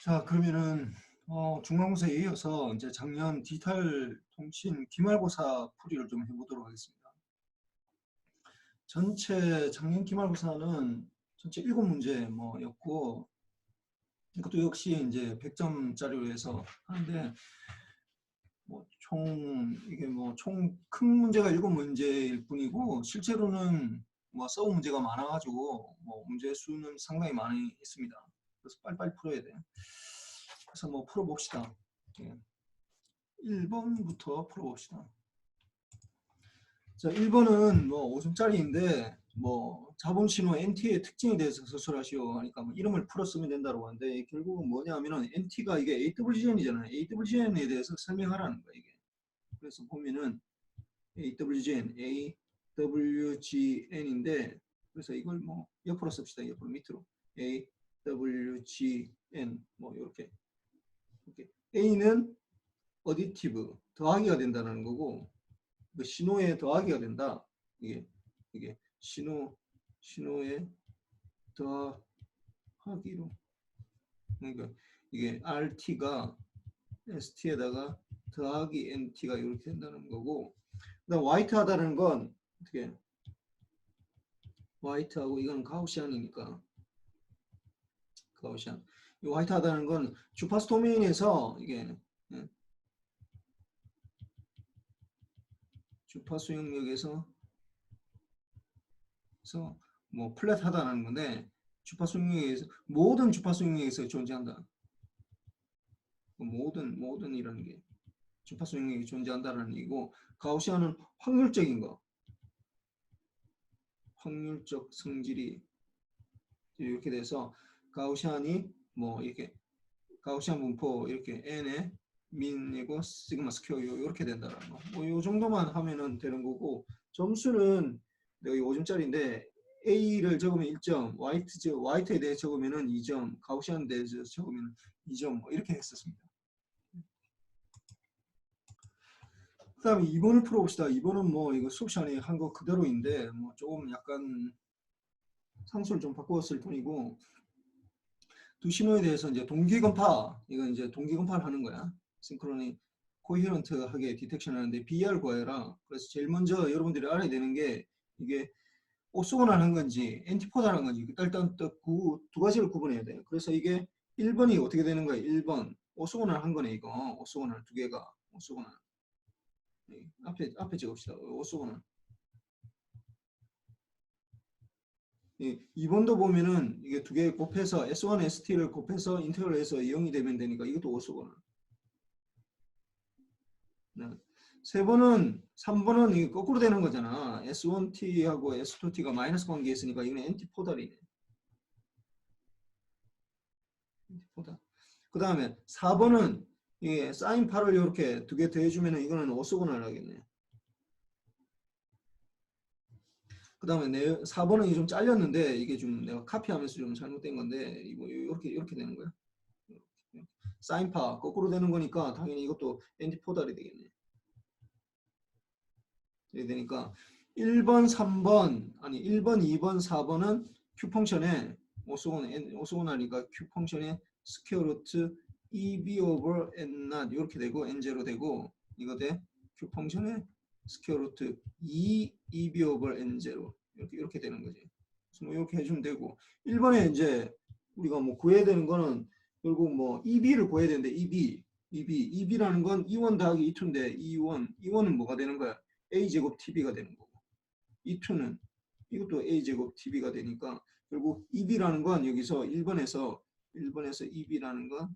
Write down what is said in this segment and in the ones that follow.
자, 그러면은 중간고사에 이어서 이제 작년 디지털 통신 기말고사 풀이를 좀 해보도록 하겠습니다. 작년 기말고사는 전체 7문제 였고, 이것도 역시 이제 100점짜리로 해서 하는데, 총 큰 문제가 7문제일 뿐이고, 실제로는 써온 문제가 많아가지고, 문제 수는 상당히 많이 있습니다. 그래서 빨리빨리 풀어야 돼. 그래서 풀어봅시다. 예. 1번부터 풀어봅시다. 자, 1번은 5점짜리인데 자본신호 NT의 특징에 대해서 서술하시오 하니까 이름을 풀어 쓰면 된다고 하는데 결국은 뭐냐면은 NT가 이게 AWGN이잖아요. AWGN에 대해서 설명하라는 거야 이게. 그래서 보면은 AWGN, AWGN인데 그래서 이걸 옆으로 씁시다. 옆으로 밑으로 AWGN 이렇게 A는 어디티브 더하기가 된다는 거고 그 신호에 더하기가 된다. 이게 신호에 더하기로 그러니까 이게 RT가 ST에다가 더하기 NT가 이렇게 된다는 거고 그다음 화이트 하다는 건 어떻게 화이트하고 이건 가우시안이니까 가우시안 이 화이트 하다는 건 주파수 도메인에서 이게 주파수 영역에서 플랫하다는 건데 주파수 영역에서 모든 주파수 영역에서 존재한다. 모든이라는 게 주파수 영역이 존재한다는 얘기고 가우시안은 확률적인 거, 확률적 성질이 이렇게 돼서 가우시안이 이렇게 가우시안 분포 이렇게 n의 민이고 시그마 스퀘어 이렇게 된다는 거. 요 정도만 하면은 되는 거고 점수는 여기 5점짜리인데 A를 적으면 1점, 화이트에 대해 적으면은 2점, 가우시안에 대해서 적으면 2점 이렇게 했었습니다. 그 다음에 2번을 풀어봅시다. 2번은 이거 수업 시간에 한 거 그대로인데 조금 약간 상수를 좀 바꾸었을 뿐이고 두 신호에 대해서 이제 동기건파 이건 이제 동기건파를 하는 거야. 싱크로니 코히런트하게 디텍션 하는데 BR 구해라. 그래서 제일 먼저 여러분들이 알아야 되는 게 이게 오소곤하는 건지 엔티포다라는 건지 일단 두 가지를 구분해야 돼요. 그래서 이게 1번이 어떻게 되는 거예요? 1번 오소곤을 한 거네 이거. 오소곤을 두 개가 오소곤을 앞에 적읍시다. 오소곤을 2번도 보면은 이게 두 개 곱해서 S1, ST를 곱해서 인테그럴해서 0이 되면 되니까 이것도 오소곤을. 네. 3번은 이게 거꾸로 되는 거잖아. S1T하고 S2T가 마이너스 관계에 있으니까 이거는 엔티포달이네. 엔티포달. 그 다음에 4번은 이게 사인 8을 이렇게 두 개 더해주면 이거는 오소곤을 하겠네. 그 다음에 4번은 좀 잘렸는데 이게 좀 내가 카피하면서 좀 잘못된 건데 이렇게 되는 거야. 사인파 거꾸로 되는 거니까 당연히 이것도 엔티포달이 되겠네. 이렇게 되니까 1번, 3번, 아니 1번, 2번, 4번은 Q 펑션에 오소곤 하니까 Q 펑션에 스퀘어 루트 EB over N not 이렇게 되고 N0 되고 이거 대 Q 펑션에 스퀘어 루트 EB over N0 이렇게 되는 거지. 그래서 이렇게 해주면 되고 1번에 이제 우리가 구해야 되는 거는 결국 EB를 구해야 되는데 EB라는 건 E1 더하기 E2인데 E1은 뭐가 되는 거야? a제곱 tb가 되는 거고 E2는 이것도 a제곱 tb가 되니까 결국 EB라는 건 여기서 1번에서 EB라는 건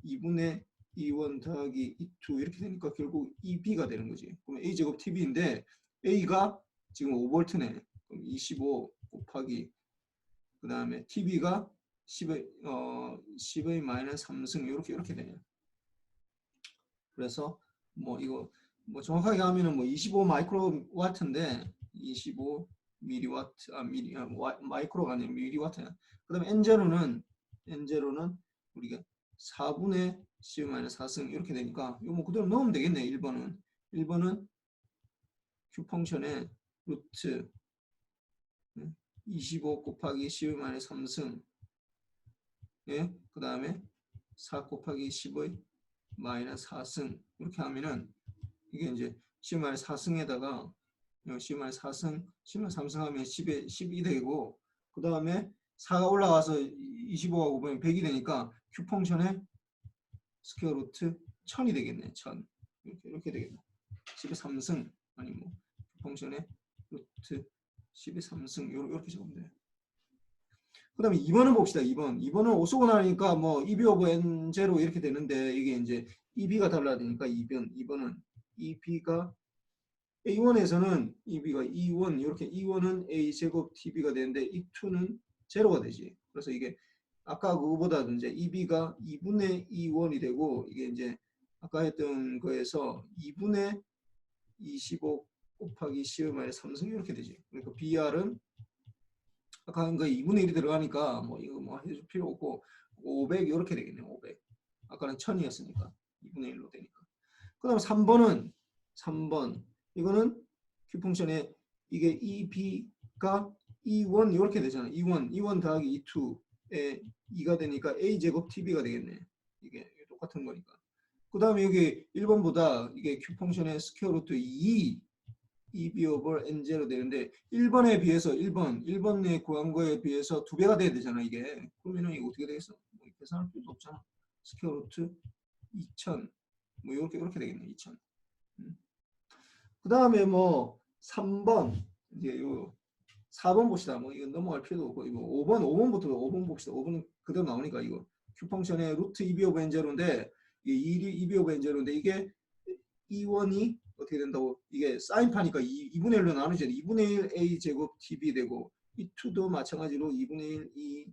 2분의 E1 더하기 E2 이렇게 되니까 결국 EB가 되는 거지. 그럼 a제곱 tb인데 a가 지금 5V네. 그럼 25 곱하기 그 다음에 tb가 10의 마이너스 3승 이렇게 되네요. 그래서 이거 정확하게 하면은 25 마이크로와트인데 25 미리와트 마이크로가 아니라 미리와트. 그다음에 N0는 우리가 4분의 10-4승 이렇게 되니까 이거 그대로 넣으면 되겠네. 1번은 Q 펑션의 루트 25 곱하기 10-3승 예? 그 다음에 4 곱하기 10의 마이너스 4승 이렇게 하면은 이게 이제 10의 4승에다가 10의 4승, 10의 3승 하면 10에 12 되고 그 다음에 4가 올라가서 25하고 보면 100이 되니까 q 펑션의 스퀘어 루트 1000이 되겠네. 1000 이렇게 되겠네. 10의 3승 아니 뭐 q 펑션의 루트 10의 3승 이렇게 적으면 돼요. 그 다음에 2번은 봅시다. 2번은 오소곤하니까 뭐 EB 오브 N0 이렇게 되는데 이게 이제 EB가 달라야 되니까 2번은 EB가 A1에서는 EB가 E1 이렇게 E1은 A제곱 TB가 되는데 E2는 제로가 되지. 그래서 이게 아까 그거보다 이제 EB가 2분의 E1이 되고 이게 이제 아까 했던 거에서 2분의 25 곱하기 10-3승 이렇게 되지. 그러니까 BR은 아까 한 거 2분의 1이 들어가니까 뭐 이거 뭐 해줄 필요 없고 500 이렇게 되겠네요. 500. 아까는 1000이었으니까 2분의 1로 되니까. 그 다음 3번 이거는 Q 펑션에 이게 EB가 E1 이렇게 되잖아. E1 더하기 E2에 2가 되니까 A제곱 TB가 되겠네. 이게 똑같은 거니까. 그 다음에 여기 1번보다 이게 Q 펑션의 스퀘어 루트 2 EB 오버 N0 되는데 1번에 비해서 1번에 구한 거에 비해서 2배가 돼야 되잖아 이게. 그러면은 이거 어떻게 되겠어? 뭐 계산할 필요도 없잖아. 스퀘어 루트 2000 뭐 이렇게 되겠네. 2000. 그 다음에 뭐 3번 이제 요 4번 봅시다. 뭐 이거 넘어갈 필요도 없고 이거 5번 봅시다. 5번은 그대로 나오니까 이거 Q 펑션의 루트 EB 오브 N0인데 이게 EB 오브 N0인데 이게 E1이 어떻게 된다고 이게 사인파니까 2분의 1로 나누잖아요. 2분의 1 A 제곱 TB 되고 E2도 마찬가지로 2분의 1 E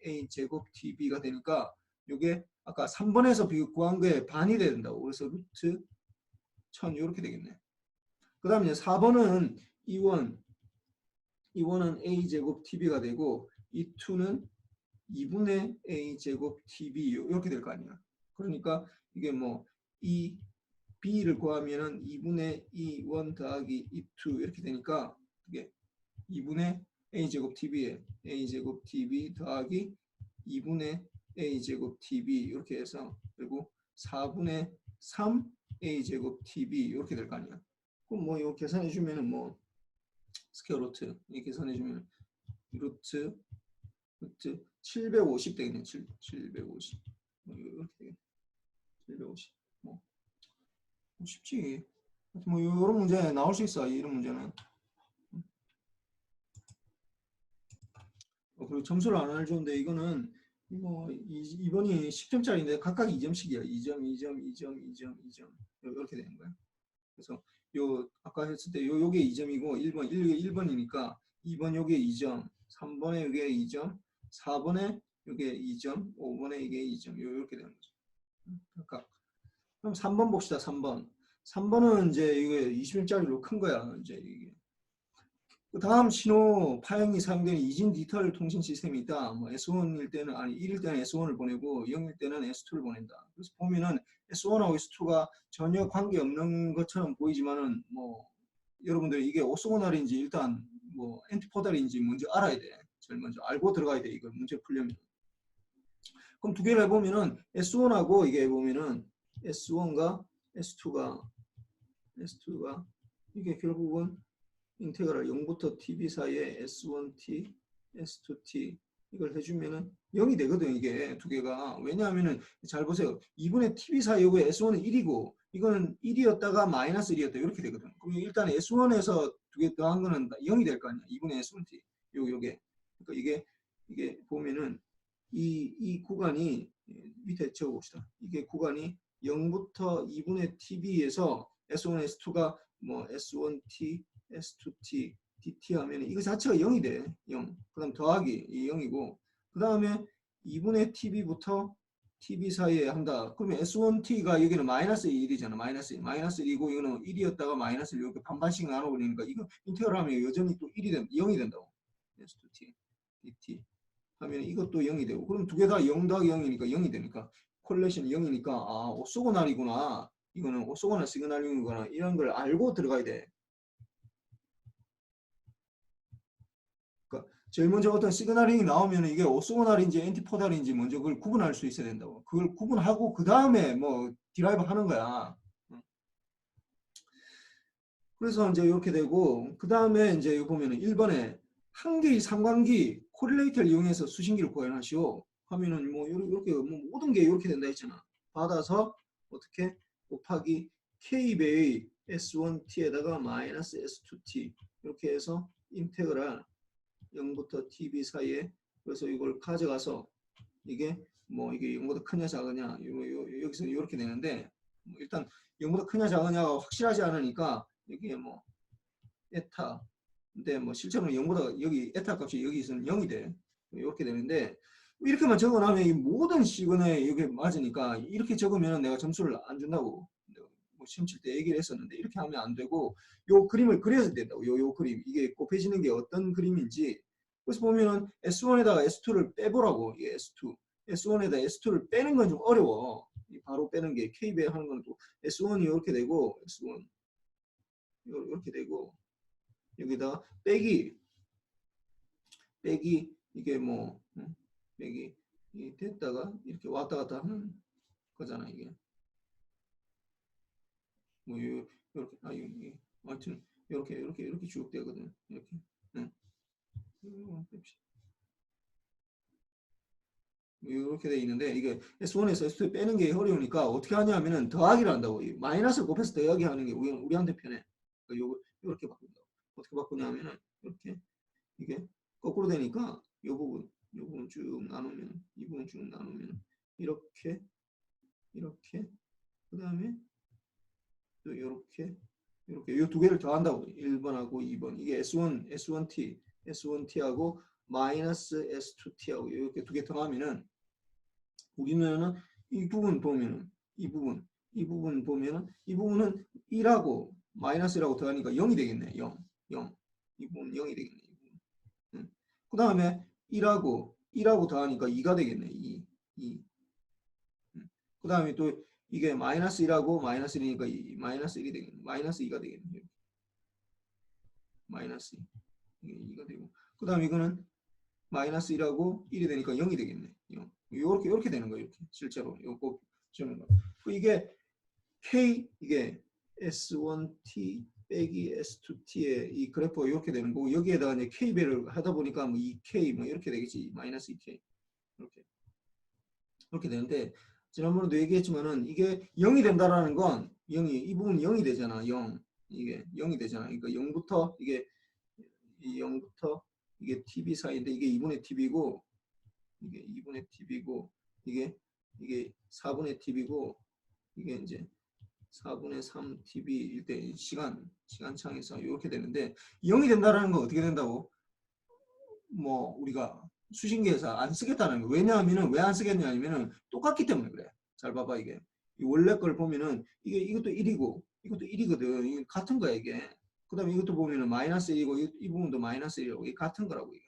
A 제곱 TB가 되니까 이게 아까 3번에서 구한 거에 반이 된다고. 그래서 루트 1000 이렇게 되겠네. 그 다음에 4번은 E1은 A 제곱 TB가 되고 E2는 2분의 A 제곱 TB 이렇게 될 거 아니야. 그러니까 이게 뭐 E B를 구하면은 2분의 E1 더하기 E2 이렇게 되니까 이게 2분의 A제곱 TB에 A제곱 TB 더하기 2분의 A제곱 TB 이렇게 해서 그리고 4분의 3 A제곱 TB 이렇게 될 거 아니야. 그럼 뭐 이거 계산해 주면은 뭐 스퀘어 루트 이 계산해 주면 루트 750 되겠네. 750 뭐 이렇게 되겠네. 750 뭐 쉽지. 뭐 이런 문제 나올 수 있어. 이런 문제는. 그리고 점수를 안 알려줬는데 이거는 뭐 이번이 10점짜리인데 각각 2점씩이야. 2점, 2점, 2점, 2점, 2점 이렇게 되는 거야. 그래서 요 아까 했을 때 요게 2점이고 1번 1번이니까 2번 요게 2점, 3번에 요게 2점, 4번에 요게 2점, 5번에 이게 2점 이렇게 되는 거죠. 각각. 그럼 3번 봅시다. 3번. 3번은 이제 이게 20점짜리로 큰 거야. 이제 이게. 그 다음 신호 파형이 사용되는 이진 디지털 통신 시스템이 있다. 뭐 S1일 때는 아니 1일 때는 S1을 보내고 0일 때는 S2를 보낸다. 그래서 보면은 S1하고 S2가 전혀 관계 없는 것처럼 보이지만은 뭐 여러분들 이게 오소고날인지 일단 뭐 엔티포달인지 먼저 알아야 돼. 제일 먼저 알고 들어가야 돼. 이걸 문제 풀려면. 그럼 두 개를 해보면은 S1하고 이게 해보면은 S1과 S2가 이게 결국은 인테그랄 0부터 tb 사이에 s1t, s2t 이걸 해주면은 0이 되거든. 이게 두 개가. 왜냐하면은 잘 보세요. 2분의 tb 사이에 s1은 1이고 이거는 1이었다가 마이너스 1이었다 이렇게 되거든. 그럼 일단 s1에서 두 개 더한 거는 0이 될 거 아니야. 2분의 s1t 요게 그러니까 이게 보면은 이 구간이 밑에 적어봅시다. 이게 구간이 0부터 2분의 tb에서 s1, s2가 뭐 s1t, s2t, dt 하면 이거 자체가 0이 돼. 0. 그 다음 더하기 이 0이고 그 다음에 2분의 tb부터 tb 사이에 한다. 그러면 s1t가 여기는 마이너스 1이잖아. 마이너스 1이고 이거는 1이었다가 마이너스 1 이렇게 반반씩 나눠버리니까 이거 인테그럴 하면 여전히 또 0이 된다고. s2t, dt 하면 이것도 0이 되고 그럼 두 개 다 0 더하기 0이니까 0이 되니까 콜레이션 0이니까 아 오소고날이구나. 이거는 오소고날 시그널링이구나. 이런 걸 알고 들어가야 돼. 그러니까 제일 먼저 어떤 시그널이 나오면 이게 오소고날인지 엔티포달인지 먼저 그걸 구분할 수 있어야 된다고. 그걸 구분하고 그 다음에 뭐 디라이브 하는 거야. 그래서 이제 이렇게 되고 그 다음에 이제 여기 보면은 1번에 한 개의 상관기 코릴레이터를 이용해서 수신기를 구현하시오 하면은 뭐 이렇게 뭐 모든 게 이렇게 된다 했잖아. 받아서 어떻게 곱하기 k배의 s1t에다가 마이너스 s2t 이렇게 해서 인테그랄 0부터 tb 사이에 그래서 이걸 가져가서 이게 뭐 이게 0보다 크냐 작으냐 여기서 이렇게 되는데 뭐 일단 0보다 크냐 작으냐가 확실하지 않으니까 여기에 뭐 에타 근데 뭐 실제로는 0보다 여기 에타 값이 여기 있으면 0이 돼 이렇게 되는데 이렇게만 적어놔면 이 모든 시그널에 이게 맞으니까 이렇게 적으면 내가 점수를 안 준다고 뭐 시험 칠 때 얘기를 했었는데 이렇게 하면 안 되고 요 그림을 그려야 된다고 요 그림 이게 곱해지는 게 어떤 그림인지 그래서 보면은 S1에다가 S2를 빼보라고 이게 S2 S1에다 S2를 빼는 건 좀 어려워 바로 빼는 게 K배 하는 건 또 S1이 이렇게 되고 S1 이렇게 되고 여기다가 빼기 이게 뭐 빼기 됐다가 이렇게 왔다 갔다 하는 거잖아 이게 뭐 이렇게 하여튼 이렇게 쭉 되거든 이렇게 이렇게 돼 있는데 이게 S1에서 S2 빼는 게 어려우니까 어떻게 하냐면은 더하기를 한다고 마이너스 곱해서 더하기 하는 게 우리한테 편해 요거 이렇게 바꾼다고 어떻게 바꾸냐면은 이렇게 이게 거꾸로 되니까 요 부분 쭉 나누면 이 부분 쭉 나누면 이렇게 그 다음에 또 이렇게 이 두 개를 더한다고 1번하고 2번 이게 S1T하고 마이너스 S2T하고 이렇게 두 개 더하면은 우리는 이 부분 보면은 이 부분 보면은 이 부분은 1하고 마이너스라고 더하니까 0이 되겠네 0 이 부분 0이 되겠네 그 다음에 1하고 더하니까 2가 되겠네 2 그 다음에 또 이게 마이너스 1하고 마이너스 1이니까 마이너스 1이 되겠네 마이너스 2가 되겠네 마이너스 2, 가 되고 그 다음에 이거는 마이너스 1하고 1이 되니까 0이 되겠네 0. 이렇게 되는 거예요 이렇게 실제로 이거 꼭 주는 거 이게 K 이게 S1T 빼기 S2T의 이 그래프가 이렇게 되는 거고 여기에다가 이제 K배를 하다 보니까 뭐 2K 뭐 이렇게 되겠지 마이너스 2K 이렇게 되는데 지난번에도 얘기했지만은 이게 0이 된다라는 건 0이 이 부분 0이 되잖아 0 이게 0이 되잖아 그러니까 0부터 이게 이 0부터 이게 TB 사이인데 이게 2분의 TB고 이게 2분의 TB고 이게 4분의 TB고 이게 이제 4분의 3 TB일 때 시간창에서 이렇게 되는데 0이 된다라는 건 어떻게 된다고? 뭐 우리가 수신기에서 안 쓰겠다는 거. 왜냐하면은 왜 안 쓰겠냐 하면은 똑같기 때문에 그래. 잘 봐봐 이게. 이 원래 걸 보면은 이것도 1이고 이것도 1이거든. 이게 같은 거야 이게. 그다음에 이것도 보면은 마이너스 1이고 이 부분도 마이너스 1이고 이게 같은 거라고 이게.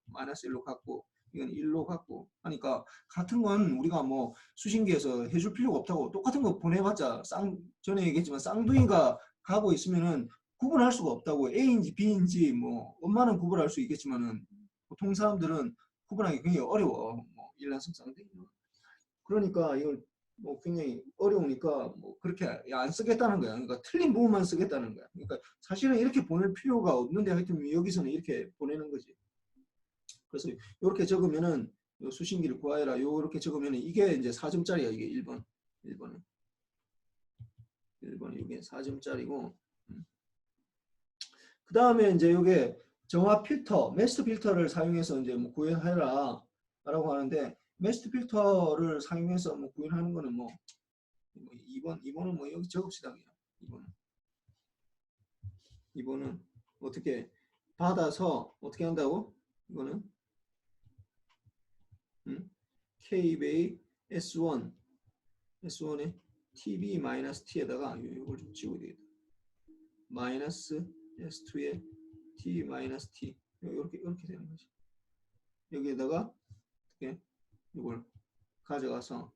마이너스 1로 갖고 이건 1로 갖고 하니까 같은 건 우리가 뭐 수신기에서 해줄 필요가 없다고 똑같은 거 보내봤자 전에 얘기했지만 쌍둥이가 가고 있으면은 구분할 수가 없다고 A인지 B인지 뭐 엄마는 구분할 수 있겠지만은 보통 사람들은 구분하기 굉장히 어려워 뭐 일란성 쌍둥이 그러니까 이걸 뭐 굉장히 어려우니까 뭐 그렇게 안 쓰겠다는 거야 그러니까 틀린 부분만 쓰겠다는 거야 그러니까 사실은 이렇게 보낼 필요가 없는데 하여튼 여기서는 이렇게 보내는 거지 그래서 이렇게 적으면은 수신기를 구하여라 이렇게 적으면은 이게 이제 4점짜리야 이게 1번은 이게 4점짜리고 그 다음에 이제 이게 정화 필터, 메스트 필터를 사용해서 이제 뭐 구현해라 라고 하는데 메스트 필터를 사용해서 뭐 구현하는 거는 뭐 2번은 뭐 여기 적읍시다 그냥 2번은 어떻게 받아서 어떻게 한다고? 이거는 K베이 S1에 TB-T에다가 이걸 좀 지워야 되겠다. 마이너스 S2에 T-T 이렇게 되는 거지. 여기에다가 어떻게 이걸 가져가서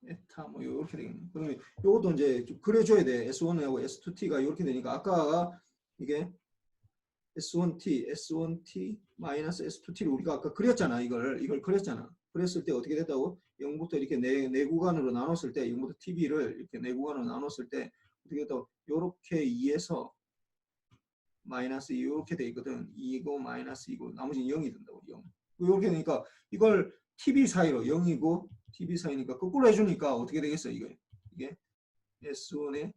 에타 뭐 이렇게 되겠네. 그러면 이것도 이제 좀 그려줘야 돼. S1하고 S2T가 이렇게 되니까 아까 이게 S1T 마이너스 S2T를 우리가 아까 그렸잖아. 이걸 그렸잖아. 그랬을 때 어떻게 됐다고? 0부터 이렇게 네 구간으로 나눴을 때 0부터 TB를 이렇게 네 구간으로 나눴을 때 어떻게 됐다고? 요렇게 2에서 마이너스 이렇게 돼 있거든. 2고 마이너스 2고 나머지는 0이 된다고. 0. 이렇게 되니까 이걸 TB 사이로 0이고 TB 사이니까 거꾸로 해주니까 어떻게 되겠어? 이게 S1의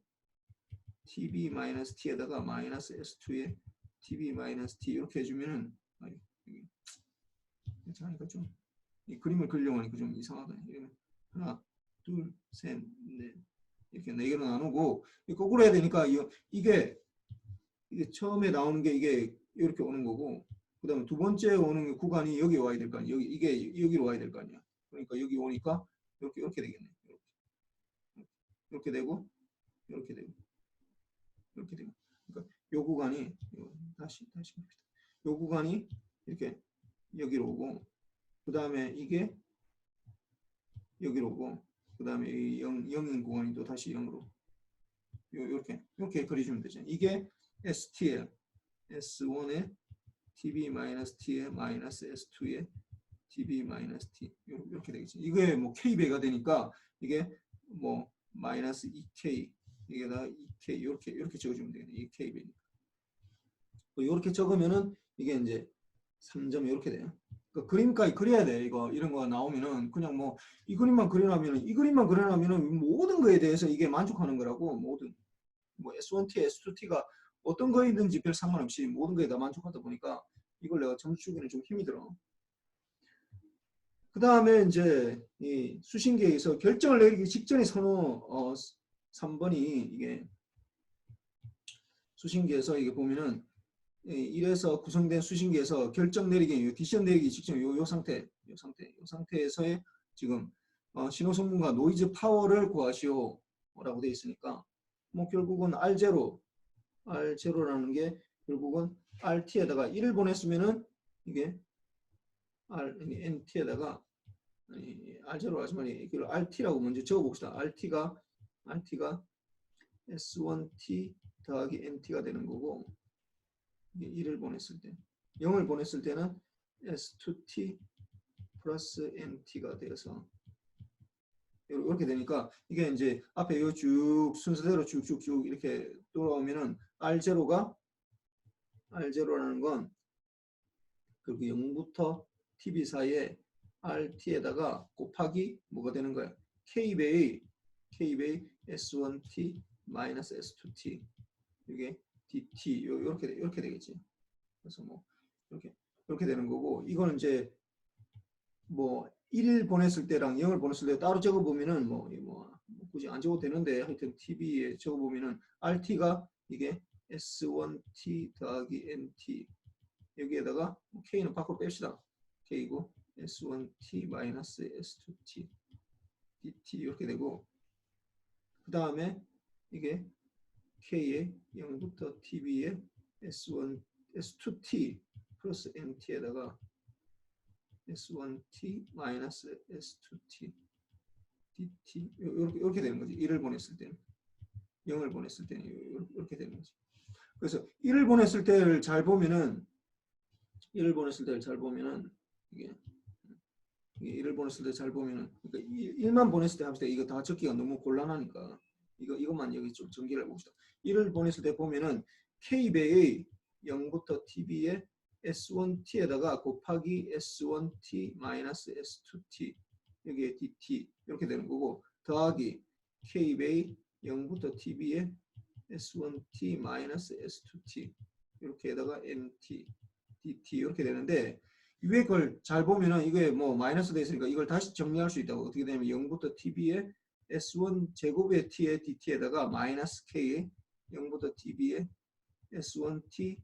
TB 마이너스 T에다가 마이너스 S2의 TB 마이너스 T 이렇게 해주면은 하니까 좀 이 그림을 그리려고 하니까 좀 이상하다. 이러면 하나, 둘, 셋, 넷 이렇게 4개로 나누고 거꾸로 해야 되니까 이게 처음에 나오는 게 이게 이렇게 오는 거고 그 다음에 두 번째 오는 구간이 여기 와야 될 거 아니야. 이게 여기로 와야 될 거 아니야. 그러니까 여기 오니까 이렇게 되겠네. 이렇게 되고 이렇게 되고 이렇게 되고 그러니까 요 구간이 다시 봅시다. 요 구간이 이렇게 여기로 오고 그 다음에 이게 여기로 오고 그 다음에 이 0인 구간이 또 다시 0으로 이렇게 그려주면 되죠. 이게 STL S1의 TB-T의 마이너스 S2의 TB-T 이렇게 되겠지. 이게 뭐 K배가 되니까 이게 뭐 마이너스 2K 이게다 2K 이렇게 적어주면 되겠네. 이게 K배니까. 이렇게 적으면은 이게 이제 3점 이렇게 돼요. 그러니까 그림까지 그려야 돼. 이런 거 나오면은 그냥 뭐 이 그림만 그려놔면은 모든 거에 대해서 이게 만족하는 거라고. 모든 뭐 S1T, S2T가 어떤 거이든지 별 상관없이 모든 거에 다 만족하다 보니까 이걸 내가 점수 주기는 좀 힘이 들어. 그 다음에 이제 이 수신계에서 결정을 내리기 직전에 선호 3번이 이게 수신계에서 이게 보면은 1에서 구성된 수신기에서 결정 내리기, 디시전 내리기 직전 요 상태에서의 지금 신호 성분과 노이즈 파워를 구하시오 라고 되어 있으니까 뭐 결국은 R0라는 게 결국은 RT에다가 1을 보냈으면은 이게 NT에다가 R0 하지만 이걸 RT라고 먼저 적어봅시다. RT가 S1T 더하기 NT가 되는 거고 1을 보냈을 때 0을 보냈을 때는 S2T 플러스 NT가 되어서 이렇게 되니까 이게 이제 앞에 요 쭉 순서대로 쭉쭉쭉 이렇게 돌아오면은 R0라는 건 그리고 0부터 TB 사이에 RT에다가 곱하기 뭐가 되는 거야? K배의 S1T 마이너스 S2T 이게 DT 이렇게 되겠지. 그래서 뭐 이렇게 되는 거고 이거는 이제 뭐 1을 보냈을 때랑 0을 보냈을 때 따로 적어 보면은 뭐 굳이 안 적어도 되는데 하여튼 TB에 적어 보면은 RT가 이게 S1T 더하기 NT 여기에다가 K는 밖으로 뺍시다. K고 S1T 마이너스 S2T DT 이렇게 되고 그 다음에 이게 K의 0부터 TB의 S2T 플러스 NT에다가 S1T 마이너스 S2T DT 이렇게 되는 거지. 1을 보냈을 때는 0을 보냈을 때는 이렇게 되는 거지. 그래서 1을 보냈을 때를 잘 보면은 이게 1을 보냈을 때 잘 보면은 그러니까 1만 보냈을 때 합시다. 이거 다 적기가 너무 곤란하니까 이것만 여기 좀 전개를 해봅시다. 1을 보냈을 때 보면은 K배의 0부터 TB의 S1T에다가 곱하기 S1T 마이너스 S2T 여기에 DT 이렇게 되는 거고 더하기 K배의 0부터 TB의 S1T 마이너스 S2T 이렇게에다가 NT DT 이렇게 되는데 위에 걸 잘 보면은 이게 뭐 마이너스 돼 있으니까 이걸 다시 정리할 수 있다고. 어떻게 되냐면 0부터 TB의 S1 제곱의 T의 DT에다가 마이너스 K의 0부터 TB의 S1T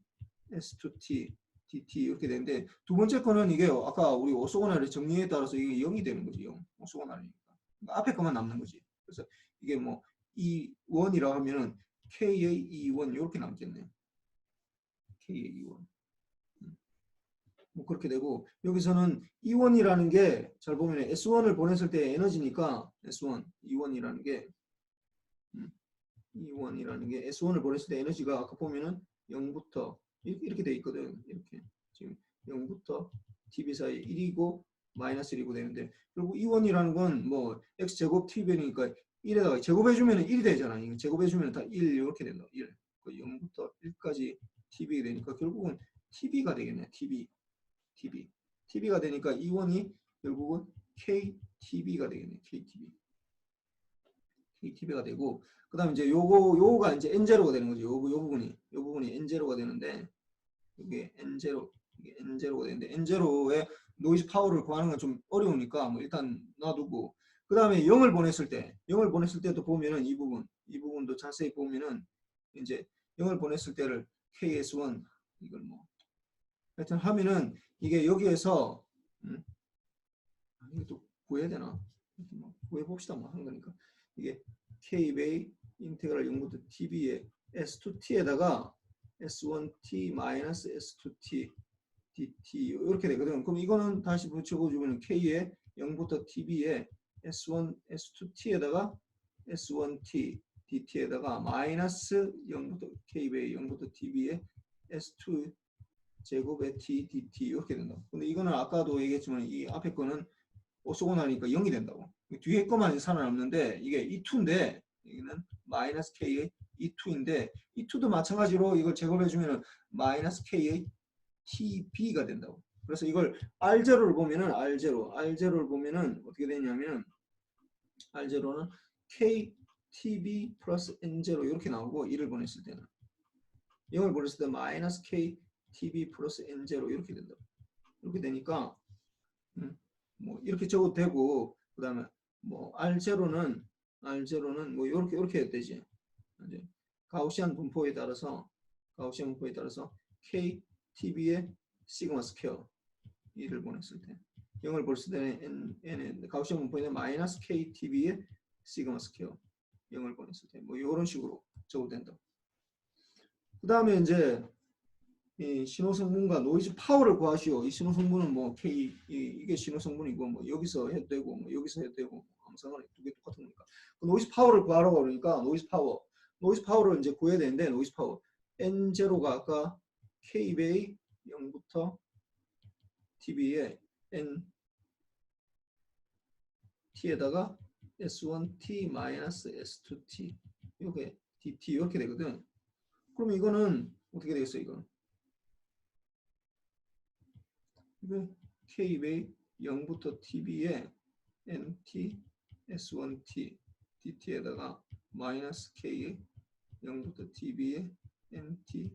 S2T DT 이렇게 되는데 두 번째 거는 이게 아까 우리 오소고나를 정리에 따라서 이게 0이 되는 거지. 0 오소고나니까 그러니까 앞에 것만 남는 거지. 그래서 이게 뭐 E1이라 하면은 K의 E1 이렇게 남겠네. K의 E1 뭐 그렇게 되고 여기서는 E1이라는 게 잘 보면 S1을 보냈을 때 에너지니까 E1이라는 게 S1을 보냈을 때 에너지가 아까 보면은 0부터 이렇게 돼 있거든. 이렇게 지금 0부터 tb 사이 1이고 마이너스 1이고 되는데 결국 E1이라는 건 뭐 x제곱 tb니까 1에다가 제곱해주면 1이 되잖아. 이거 제곱해주면 다 1 이렇게 된다. 1. 0부터 1까지 tb가 되니까 결국은 tb가 되겠네. tb가 되니까 E1이 결국은 ktb가 되겠네. ktb가 되고 그 다음에 이제 요거가 이제 n0가 되는 거죠. 요 부분이 n0가 되는데 이게 n0가 되는데 n0의 노이즈 파워를 구하는 건 좀 어려우니까 뭐 일단 놔두고 그 다음에 0을 보냈을 때도 보면은 이 부분도 자세히 보면은 이제 0을 보냈을 때를 ks1 이걸 뭐 하여튼 하면은 이게 여기에서 이것도 구해야 되나? 뭐 구해봅시다. 뭐 하는 거니까 이게 k베이 인테그랄 0부터 tb의 s2t에다가 s1t 마이너스 s2t dt 이렇게 되거든. 그럼 이거는 다시 붙여주면 k의 0부터 tb의 s1 s2t에다가 s1t dt에다가 마이너스 0부터 k베이 0부터 tb의 s2 제곱의 t dt 이렇게 된다. 근데 이거는 아까도 얘기했지만 이 앞에 거는 오소곤하니까 0이 된다고. 뒤에 것만 살아남는데 이게 E2인데 여기는 마이너스 K의 E2인데 E2도 마찬가지로 이걸 제곱해주면 마이너스 K의 TB가 된다고. 그래서 이걸 R0를 보면은 R0를 보면은 어떻게 되냐면 R0는 KTB 플러스 N0 이렇게 나오고 1을 보냈을 때는 0을 보냈을 때 마이너스 KTB 플러스 N0 이렇게 된다고. 이렇게 되니까 뭐 이렇게 적어도 되고 그다음에 뭐 R0는 뭐 이렇게 되지. 이제 가우시안 분포에 따라서 KTB의 시그마 스퀘어 2를 보냈을 때 0을 보냈을 때는 n의 가우시안 분포에는 마이너스 KTB의 시그마 스퀘어 0을 보냈을 때 뭐 이런 식으로 적어도 된다. 그 다음에 이제 이 신호 성분과 노이즈 파워를 구하시오. 이 신호 성분은 뭐 K 이게 신호 성분이고 뭐 여기서 해도 되고 뭐 여기서 해도 되고 아무 상관이 두 개 똑같은 거니까. 그 노이즈 파워를 구하라고 그러니까 노이즈 파워를 이제 구해야 되는데 노이즈 파워 N0가 아까 K 베이 0부터 TB에 N T에다가 S1T 마이너스 S2T 이렇게 DT 이렇게 되거든. 그럼 이거는 어떻게 되겠어 이거? 이거 K베이 0부터 TB에 NT S1T DT에다가 마이너스 K의 0부터 TB에 NT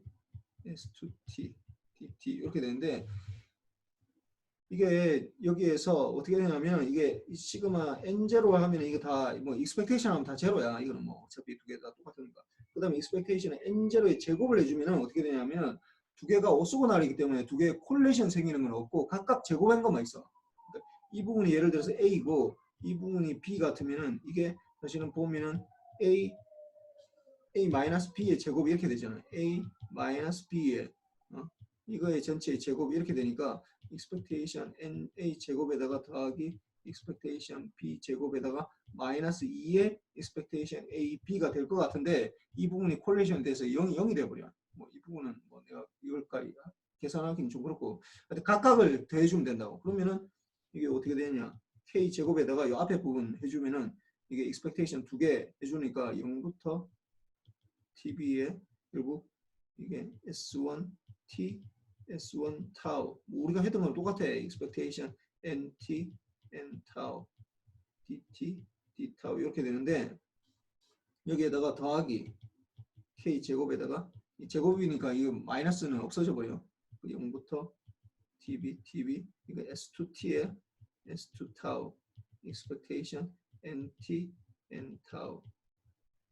S2T DT 이렇게 되는데 이게 여기에서 어떻게 되냐면 이게 시그마 N0 하면 이게 다 뭐 익스펙테이션 하면 다 제로야. 이거는 뭐 어차피 두 개 다 똑같으니까. 그 다음에 익스펙테이션은 N0의 제곱을 해주면 어떻게 되냐면 두 개가 오소고날이기 때문에 두 개의 콜레이션 생기는 건 없고 각각 제곱한 것만 있어. 그러니까 이 부분이 예를 들어서 A고 이 부분이 B 같으면은 이게 사실은 보면은 A-B의 제곱이 이렇게 되잖아요. A-B의 이거의 전체의 제곱이 이렇게 되니까 expectation NA 제곱에다가 더하기 expectation B 제곱에다가 마이너스 2의 expectation AB가 될 것 같은데 이 부분이 콜레이션 돼서 0이 돼버려. 뭐 이 부분은 뭐 내가 이걸까지 계산하기는 좀 그렇고 각각을 더해주면 된다고. 그러면은 이게 어떻게 되냐? K 제곱에다가 이 앞에 부분 해주면은 이게 expectation 두 개 해주니까 0부터 TB에 결국 이게 S1T, S1 타우 우리가 했던 건 똑같아. expectation NT, N 타우, DT, D 타우 이렇게 되는데 여기에다가 더하기 K 제곱에다가 이 제곱이니까 이 마이너스는 없어져 버려. 0부터 TB 이거 S2T에 S2 타우 expectation NT, N 타우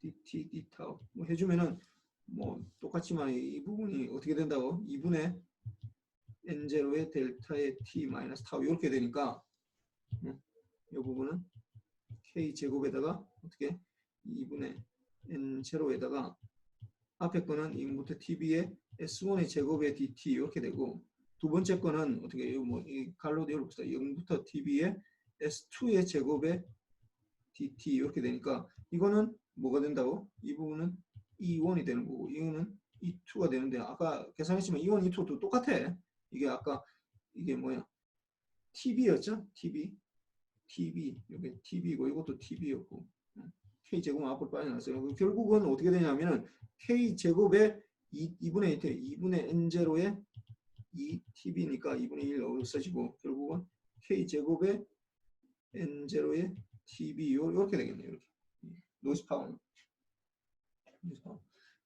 DT, D 타우 뭐 해주면은 뭐 똑같지만 이 부분이 어떻게 된다고? 2분의 N0의 델타의 T 마이너스 타우 이렇게 되니까 이 부분은 K 제곱에다가 어떻게 2분의 N0에다가 앞에 거는 2부터 TB의 S1의 제곱의 DT 이렇게 되고 두 번째 거는 어떻게 뭐이 갈로 열어봅시다. 0부터 TB의 S2의 제곱의 DT 이렇게 되니까 이거는 뭐가 된다고? 이 부분은 E1이 되는 거고 이거는 E2가 되는데 아까 계산했지만 E1, E2도 똑같아. 이게 아까 이게 뭐야? TB였죠? TB. 이게 TB고 이것도 TB였고. K제곱 앞으로 빠져나왔어요. 결국은 어떻게 되냐면은 K제곱에 2분의 N0에 2TB니까 2분의 1 없어지고 결국은 K제곱에 N0에 TB 이렇게 되겠네요. 이렇게. 노이즈 파워.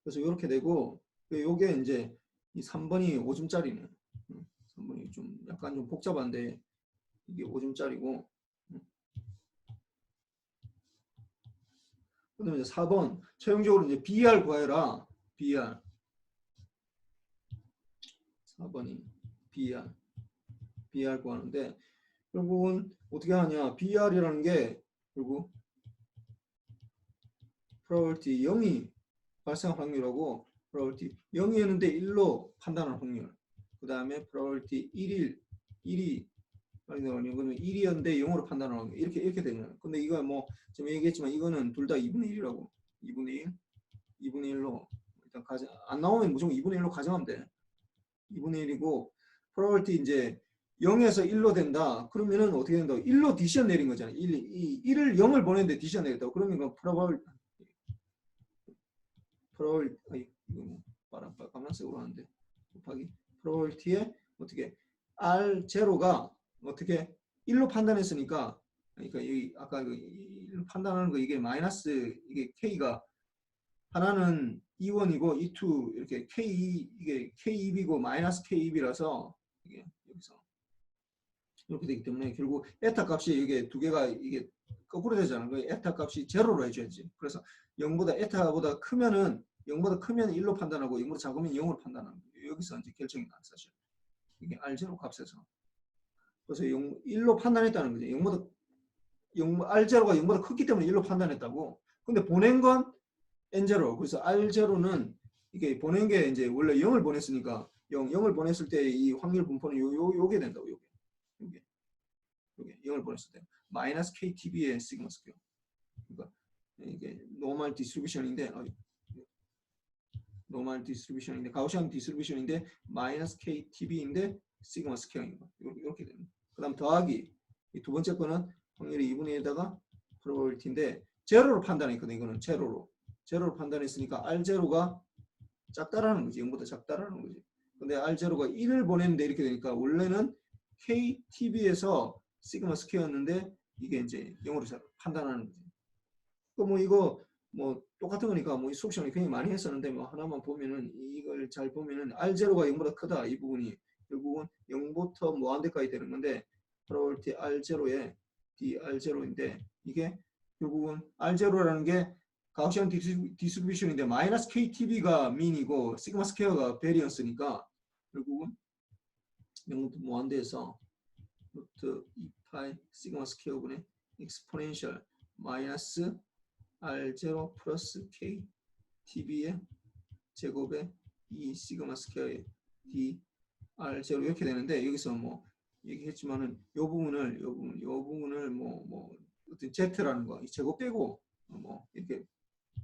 그래서 이렇게 되고 요게 이제 이 3번이 5점짜리네. 3번이 좀 약간 좀 복잡한데 이게 5점짜리고 그다음에 이제 4번 최종적으로 이제 BR 구해라. BR 4번이 BR 구하는데 결국은 어떻게 하냐? BR이라는 게 결국 probability 0이 발생할 확률하고 probability 0이었는데 1로 판단할 확률. 그 다음에 probability 1이 그러면 1이었는데 0으로 판단하는 거 이렇게 되는 거예요. 근데 이거 뭐 좀 얘기했지만 이거는 둘 다 2분의 1이라고 2분의 1로 일단 안 나오면 무조건 2분의 1로 가정하면 돼. 2분의 1이고 probability 이제 0에서 1로 된다. 그러면은 어떻게 된다고? 1로 디시전 내린 거잖아. 1을 0을 보냈는데 디시전 내렸다고. 그러면 이거 probability 이거 뭐 까만색으로 하는데 곱하기 probability에 어떻게 R0가 어떻게 1로 판단했으니까 그러니까 이 아까 그 판단하는 거 이게 마이너스 이게 K가 하나는 E1이고 E2 이렇게 K2 이게 K2B고 마이너스 K2B라서 이게 여기서 이렇게 되기 때문에 결국 에타 값이 이게 두 개가 이게 거꾸로 되잖아. 그 에타 값이 제로로 해줘야지. 그래서 0보다 에타보다 크면은 0보다 크면 1로 판단하고 0보다 작으면 0으로 판단하는 거예요. 여기서 이제 결정이 나 사실. 이게 R0 값에서. 그래서 1로 판단했다는 거죠. 0보다 R0가 0보다 크기 때문에 1로 판단했다고. 근데 보낸 건 N0. 그래서 R0는 이게 보낸 게 이제 원래 0을 보냈으니까 0을 보냈을 때 이 확률 분포는 요게 된다고. 요게 0을 보냈을 때 마이너스 KTB의 시그마 스퀘어. 그러니까 이게 노멀 디스트리뷰션인데 가우시안 디스트리뷰션인데 마이너스 KTB인데 시그마 스퀘어인 거. 이렇게 됩니다. 그다음 더하기 이 두 번째 거는 확률이 2분의 1에다가 프로버빌티인데 제로로 판단했거든. 이거는 제로로 판단했으니까 R0가 작다라는 거지. 0보다 작다라는 거지. 근데 R0가 1을 보냈는데 이렇게 되니까 원래는 KTB에서 시그마 스퀘어였는데 이게 이제 0으로 판단하는 거지. 뭐 이거 뭐 똑같은 거니까 뭐 수업 시간에 굉장히 많이 했었는데 뭐 하나만 보면은 이걸 잘 보면은 R0가 0보다 크다 이 부분이 결국은 0부터 무한대까지 되는 건데 probability R0에 DR0인데 이게 결국은 R0라는 게 가우시안 디스트리뷰션인데 마이너스 KTB가 민이고 시그마 스퀘어가 베리언스니까 결국은 0부터 무한대에서 루트 2파이 시그마 스퀘어분의 익스포넨셜 마이너스 R0 플러스 K TB의 제곱에 2 시그마 스퀘어의 D R0 이렇게 되는데 여기서 뭐 얘기했지만은 요 부분을 뭐 어떤 Z라는 거 이 제곱 빼고 뭐 이렇게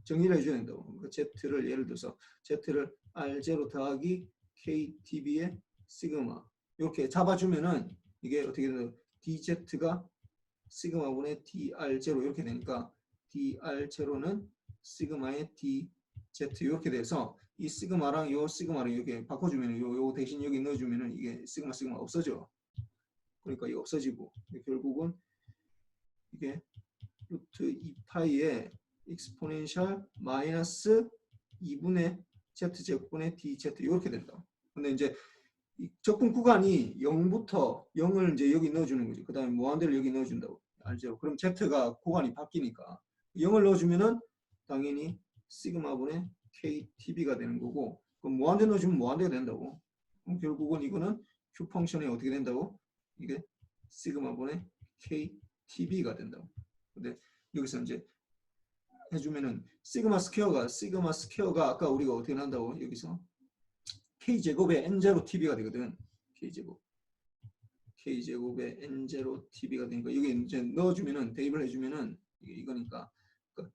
정리를 해줘야 된다고. 그러니까 Z를 예를 들어서 Z를 R0 더하기 KTB의 시그마 이렇게 잡아주면은 이게 어떻게 되나 DZ가 시그마분의 DR0 이렇게 되니까 DR0는 시그마의 DZ 이렇게 돼서 이 시그마랑 요 시그마를 이렇게 바꿔주면 요 대신 여기 넣어주면은 이게 시그마 없어져. 그러니까 이게 없어지고 결국은 이게 루트 2파이의 익스포넨셜 마이너스 2분의 z제곱분의 dz 이렇게 된다. 근데 이제 이 적분 구간이 0부터 0을 이제 여기 넣어주는 거지. 그 다음에 무한대를 여기 넣어준다고. 알죠? 그럼 z가 구간이 바뀌니까 0을 넣어주면은 당연히 시그마분의 ktb가 되는 거고 그럼 무한대 넣어주면 무한대가 된다고. 그럼 결국은 이거는 q 펑션이 어떻게 된다고? 이게 시그마분의 ktb가 된다고. 근데 여기서 이제 해주면은 시그마 스퀘어가 아까 우리가 어떻게 한다고 여기서 K제곱에 N0 TB가 되거든. K제곱에 N0 TB가 되니까 여기 이제 넣어주면은 대입을 해주면은 이거니까 그러니까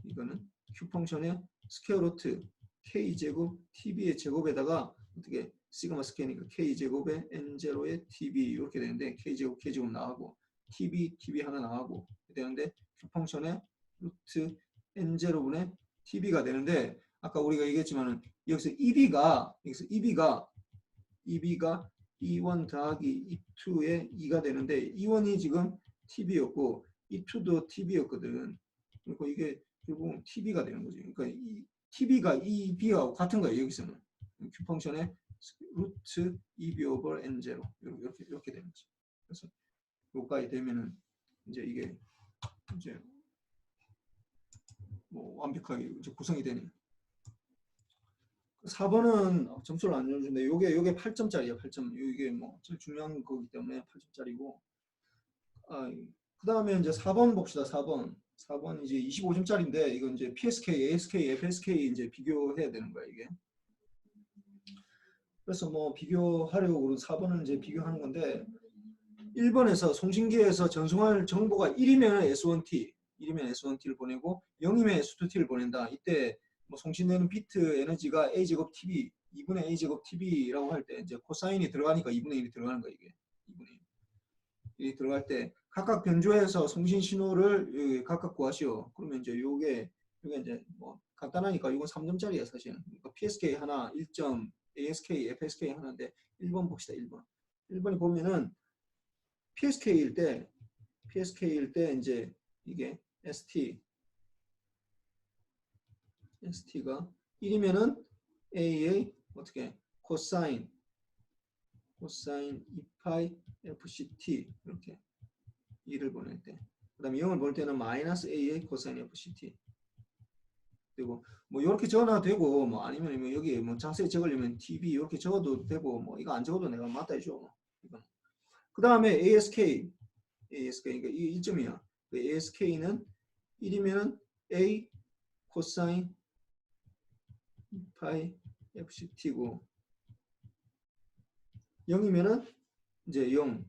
이거는 Q 펑션의 스퀘어 루트 K제곱 TB의 제곱에다가 어떻게 시그마 스퀘어니까 K제곱에 N0의 TB 이렇게 되는데 K제곱 나가고 TB 하나 나가고 되는데 Q 펑션의 루트 N0분의 TB가 되는데 아까 우리가 얘기했지만은 여기서 EB가 E1 더하기 E2의 2가 되는데 E1이 지금 TB였고 E2도 TB였거든. 그러니까 이게 결국 TB가 되는 거지. 그러니까 이 TB가 EB하고 같은 거예요. 여기서는 Q 펑션의 루트 EB 오버 N0 이렇게 되는 거지. 그래서 여기까지 되면은 이제 이게 이제 뭐 완벽하게 이제 구성이 되네. 4번은 점수를 안 줘주는데 요게 8점짜리야. 8점. 이게 뭐 제일 중요한 거기 때문에 8점짜리고. 그 다음에 이제 4번 봅시다. 4번 이제 25점짜리인데 이거 이제 PSK, ASK, FSK 이제 비교해야 되는 거야 이게. 그래서 뭐 비교하려고 4번은 이제 비교하는 건데 1번에서 송신기에서 전송할 정보가 1이면 S1T를 보내고 0이면 S2T를 보낸다. 이때 뭐 송신되는 비트 에너지가 A제곱 TB 2분의 A제곱 TB라고 할 때 이제 코사인이 들어가니까 2분의 1이 들어가는 거야 이게. 2분의 1이 들어갈 때 각각 변조해서 송신 신호를 각각 구하시오. 그러면 이제 요게 이제 뭐 간단하니까 이건 3점짜리야 사실은. 그러니까 PSK 하나 1점, ASK, FSK 하나인데 1번 봅시다. 1번이 보면은 PSK일 때 이제 이게 ST가 1이면은 A의 어떻게 코사인 2파이 FCT 이렇게 2를 보낼 때, 그 다음에 0을 볼 때는 마이너스 A의 코사인 FCT. 그리고 뭐 이렇게 적어놔도 되고 뭐 아니면 뭐 여기 뭐 자세히 적으려면 TB 이렇게 적어도 되고 뭐 이거 안 적어도 내가 맞다 해줘. 그 다음에 ASK 그러니까 이 1점이야. ASK는 1이면 A 코사인 파이 FCT고 0이면은 이제 0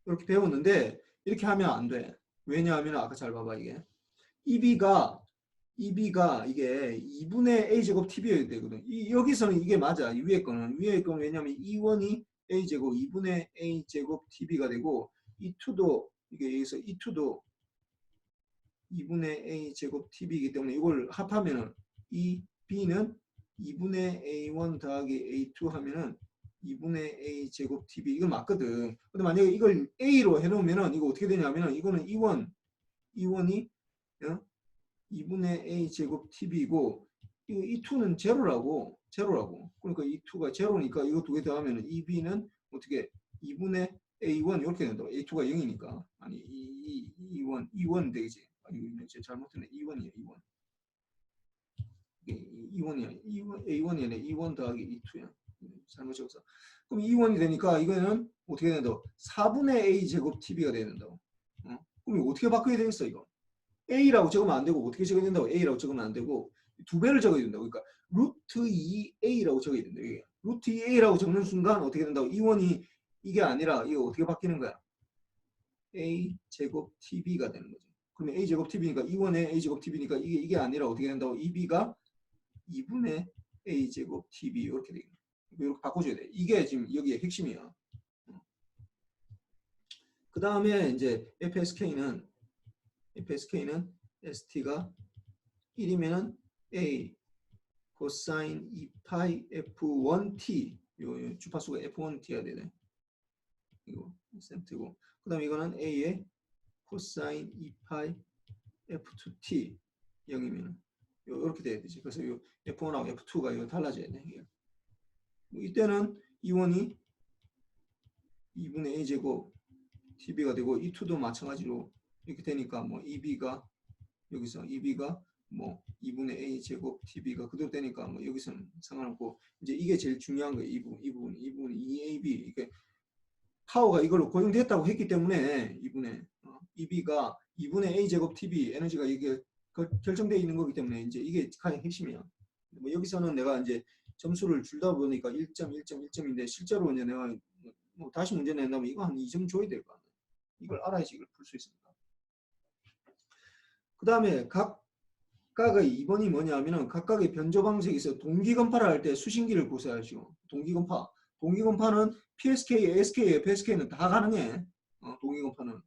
이렇게 배웠는데 이렇게 하면 안 돼. 왜냐하면 아까 잘 봐봐 이게 EB가 이게 2분의 A제곱 TB여야 되거든. 여기서는 이게 맞아. 위에 거는 왜냐하면 E1이 A제곱 2분의 A제곱 TB가 되고 E2도 이게 여기서 E2도 2분의 A제곱 TB이기 때문에 이걸 합하면은 이 B는 2분의 A1 더하기 A2 하면은 2분의 A제곱 TB 이거 맞거든. 근데 만약에 이걸 A로 해놓으면은 이거 어떻게 되냐면은 이거는 E1이 2분의 A제곱 TB이고 이거 E2는 제로라고. 그러니까 E2가 제로니까 이거 두 개 더하면은 EB는 어떻게 2분의 A1 이렇게 된다고. A2가 0이니까 아니 E1 되지. 이거 잘못했네. E1이야. A1이 아니라 E1 더하기 E2야. 잘못 적었어. 그럼 E1이 되니까 이거는 어떻게 된다고? 4분의 A제곱 TB가 된다고. 그럼 이거 어떻게 바꿔야 되겠어 이거? A라고 적으면 안 되고 어떻게 적어야 된다고? A라고 적으면 안 되고 두 배를 적어야 된다고. 그러니까 루트 2A라고 적어야 된다. 이게. 루트 2A라고 적는 순간 어떻게 된다고? E1이 이게 아니라 이거 어떻게 바뀌는 거야? A제곱 TB가 되는 거죠. 그러면 A제곱 TB니까 E1의 A제곱 TB니까 이게 아니라 어떻게 된다고? EB가 2분의 A제곱 TB 이렇게 되겠네. 이렇게 바꿔줘야 돼. 이게 지금 여기에 핵심이야. 그 다음에 이제 FSK는 ST가 1이면은 A 코사인 2파이 F1T 요 주파수가 F1T가 되네. 이거 센트고. 그 다음에 이거는 A의 코사인 2파이 F2T 0이면은 이렇게 돼야 되지. 그래서 요 F1하고 F2가 이거 달라져야 돼. 이때는 E1이 2분의 A제곱 TB가 되고 E2도 마찬가지로 이렇게 되니까 뭐 EB가 여기서 EB가 뭐 2분의 A제곱 TB가 그대로 되니까 뭐 여기서는 상관없고 이제 이게 제일 중요한 거예요. 이 부분 2AB 이게 파워가 이걸로 고정됐다고 했기 때문에 EB가 2분의 A제곱 TB 에너지가 이게 결정되어 있는 거기 때문에 이제 이게 가장 핵심이야. 뭐 여기서는 내가 이제 점수를 줄다 보니까 1점, 1점인데 실제로 이제 내가 뭐 다시 문제 낸다면 이거 한 2점 줘야 될 거 아니야. 이걸 알아야지 이걸 풀 수 있습니다. 그 다음에 각 각각의 2번이 뭐냐면은 각각의 변조 방식이 있어요. 동기건파를 할 때 수신기를 구사하시고 동기건파. 동기건파는 PSK, ASK, FSK는 다 가능해. 동기건파는.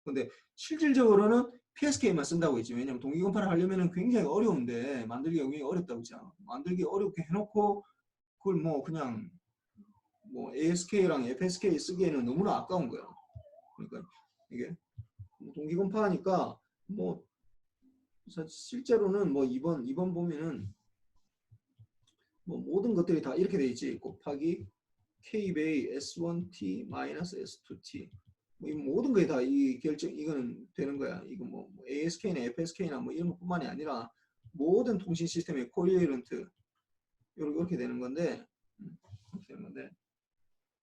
근데 실질적으로는 PSK만 쓴다고 했지. 왜냐면 동기건파를 하려면 굉장히 어려운데 만들기가 굉장히 어렵다고 했잖아. 만들기 어렵게 해놓고 그걸 뭐 그냥 뭐 ASK랑 FSK 쓰기에는 너무나 아까운 거야. 그러니까 이게 동기건파하니까 뭐 실제로는 뭐 2번 보면은 뭐 모든 것들이 다 이렇게 돼 있지. 곱하기 K베이 S1T 마이너스 S2T 뭐 이 모든 게 다 이 결정 이거는 되는 거야. 이거 뭐 ASK나 FSK나 뭐 이런 것뿐만이 아니라 모든 통신 시스템의 코리어런트 이렇게 되는 건데 이렇게 되는 건데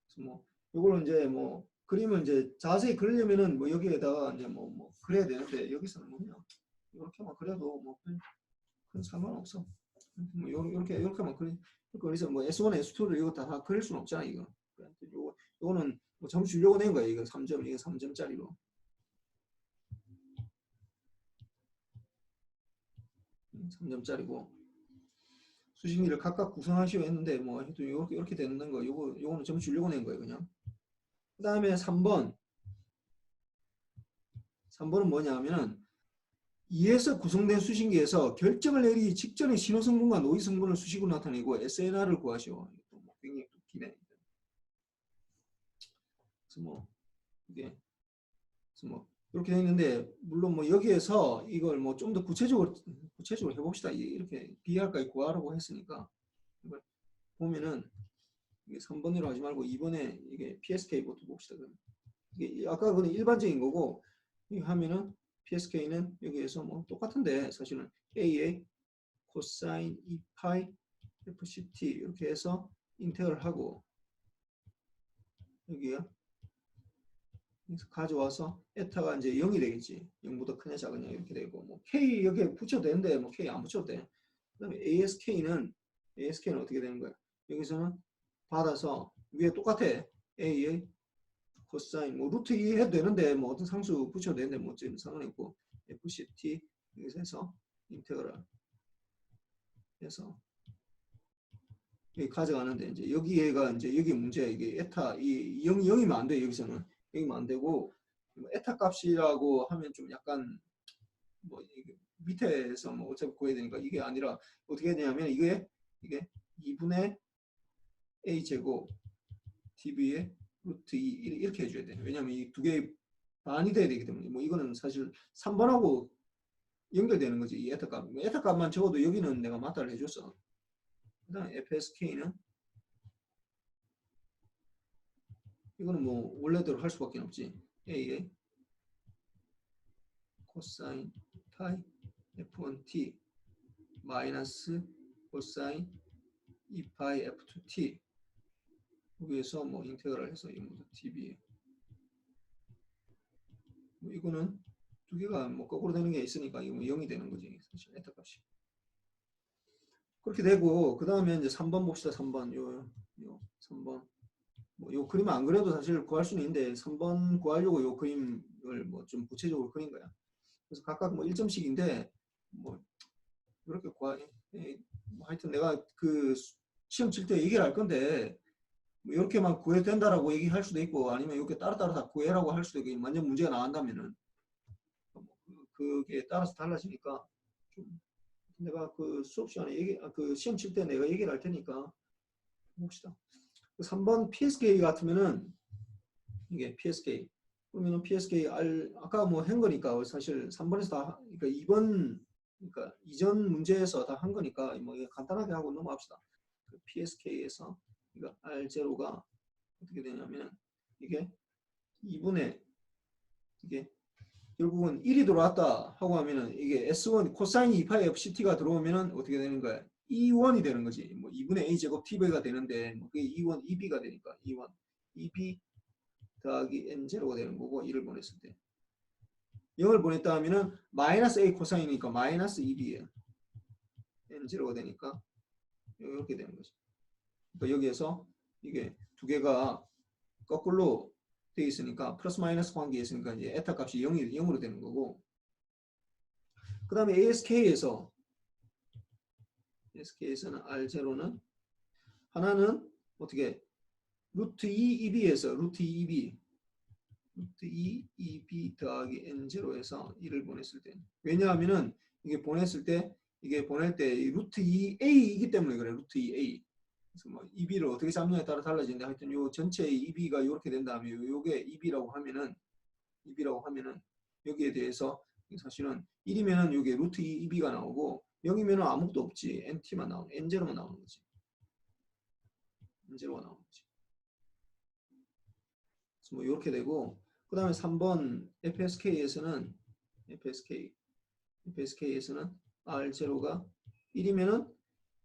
그래서 뭐 요거는 이제 뭐 그림을 이제 자세히 그리려면은 뭐 여기에다가 이제 뭐 그려야 되는데 여기서는 뭐 그냥 이렇게만 그려도 뭐 큰 상관없어. 뭐 요렇게만 그래서 뭐 S1, S2를 이거 다 그릴 수는 없잖아 이거. 요거는 뭐 점수 주려고 낸 거야 이거 3점 이거 3점짜리로. 3점짜리고 수식미를 각각 구성하시오 했는데 뭐 이렇게 되는 거 요거는 점수 주려고 낸 거예요 그냥. 그 다음에 3번은 뭐냐면은 2에서 구성된 수신기에서 결정을 내리기 직전의 신호 성분과 노이즈 성분을 수식으로 나타내고 SNR을 구하시오. 굉장히 기네. 그래서 뭐 이게 그래서 뭐 이렇게 되어 있는데 물론 뭐 여기에서 이걸 뭐 좀 더 구체적으로 해봅시다. 이렇게 비할까지 구하라고 했으니까 이걸 보면은 이게 3번으로 하지 말고 2번에 이게 PSK부터 봅시다. 그럼 이게 아까 그건 일반적인 거고 이거 하면은 PSK는 여기에서 뭐 똑같은데 사실은 A의 코사인 2파이 FCT 이렇게 해서 인테그럴 하고 여기요 가져와서 에타가 이제 0이 되겠지. 0보다 크냐 작으냐 이렇게 되고 뭐 K 여기에 붙여도 되는데 뭐 K 안 붙여도 돼. 그다음에 ASK는 어떻게 되는 거야? 여기서는 받아서 위에 똑같아. A의 코사인 뭐 루트 2 해도 되는데 뭐 어떤 상수 붙여도 되는데 뭐 어쨌든 상관없고 FCT 여기서 해서 인테그럴 해서 여기 가져가는데 이제 여기가 이제 여기 문제 이게 에타 이 0이면 안 돼. 여기서는 0이면 안 되고 에타 값이라고 하면 좀 약간 뭐 밑에서 뭐 어차피 구해야 되니까 이게 아니라 어떻게 되냐면 이게 2분의 a 제곱 tv의 루트 2 이렇게 해줘야 돼. 왜냐면 이 두 개 반이 돼야 되기 때문에 뭐 이거는 사실 3번하고 연결되는 거지. 이 에타 값. 에타 값만 적어도 여기는 내가 맞다를 해줬어. 그다음 FSK는 이거는 뭐 원래대로 할 수밖에 없지. A의 코사인 파이 F1T 마이너스 코사인 2파이 F2T 여기에서 뭐 인테그랄 해서 0부터 TB 뭐 이거는 두 개가 뭐 거꾸로 되는 게 있으니까 이거 뭐 0이 되는 거지. 사실 에타 값이. 그렇게 되고 그 다음에 이제 3번 봅시다. 3번 요 3번 뭐 요 그림 안 그려도 사실 구할 수는 있는데 3번 구하려고 요 그림을 뭐 좀 구체적으로 그린 거야. 그래서 각각 뭐 1점씩인데 뭐 이렇게 구하 뭐 하여튼 내가 그 시험 칠 때 얘기를 할 건데 뭐 이렇게만 구해도 된다라고 얘기할 수도 있고 아니면 이렇게 따로따로 다 구해라고 할 수도 있고 완전 문제가 나온다면은 그게 따라서 달라지니까 좀 내가 그 수업 시간에 그 시험 칠 때 내가 얘기를 할 테니까 봅시다. 3번 PSK 같으면은 이게 PSK 그러면 PSK 아까 뭐 한 거니까 사실 3번에서 다 그러니까 2번 그러니까 이전 문제에서 다 한 거니까 뭐 간단하게 하고 넘어갑시다. 그 PSK에서 그러니까 R0가 어떻게 되냐면 이게 2분의 이게 결국은 1이 들어왔다 하고 하면은 이게 S1 코사인 2파이 FCT가 들어오면은 어떻게 되는 거야? E1이 되는 거지. 뭐 2분의 A 제곱 T가 되는데 뭐 그게 E1, EB가 되니까 E1, EB 더하기 N0가 되는 거고 1을 보냈을 때 0을 보냈다 하면은 마이너스 A 코사인이니까 마이너스 2B예요. N0가 되니까 이렇게 되는 거죠. 그러니까 여기에서 이게 두 개가 거꾸로 되어 있으니까 플러스 마이너스 관계에 있으니까 이제 에타 값이 0으로 되는 거고 그 다음에 ASK에서는 R0는 하나는 어떻게 루트 2 EB에서 루트 2 EB 더하기 N0에서 1을 보냈을 때 왜냐하면은 이게 보냈을 때 이게 보낼 때 루트 2A이기 때문에 그래. 루트 2A. 그래서 뭐 EB를 어떻게 잡느냐에 따라 달라지는데 하여튼 요 전체 EB가 이렇게 된다면 요게 EB라고 하면은 여기에 대해서 사실은 1이면은 여기 루트 2 EB가 나오고 0이면은 아무것도 없지. NT만 나오는 N0만 나오는 거지. N0가 나오는 거지. 그래서 뭐 이렇게 되고 그 다음에 3번 FSK에서는 R0가 1이면은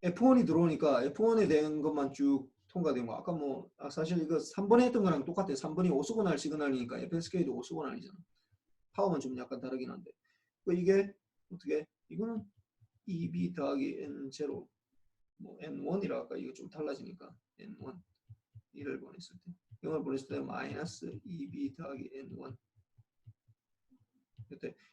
F1이 들어오니까 F1에 대한 것만 쭉 통과된 거. 아까 뭐 사실 이거 3번에 했던 거랑 똑같아요. 3번이 오소고날 시그널이니까 FSK도 오소고날이잖아. 파워만 좀 약간 다르긴 한데. 이게 어떻게 이거는 EB 더하기 N0 뭐 N1이라 할까 이거 좀 달라지니까 N1 1을 보냈을 때 0을 보냈을 때 마이너스 EB 더하기 N1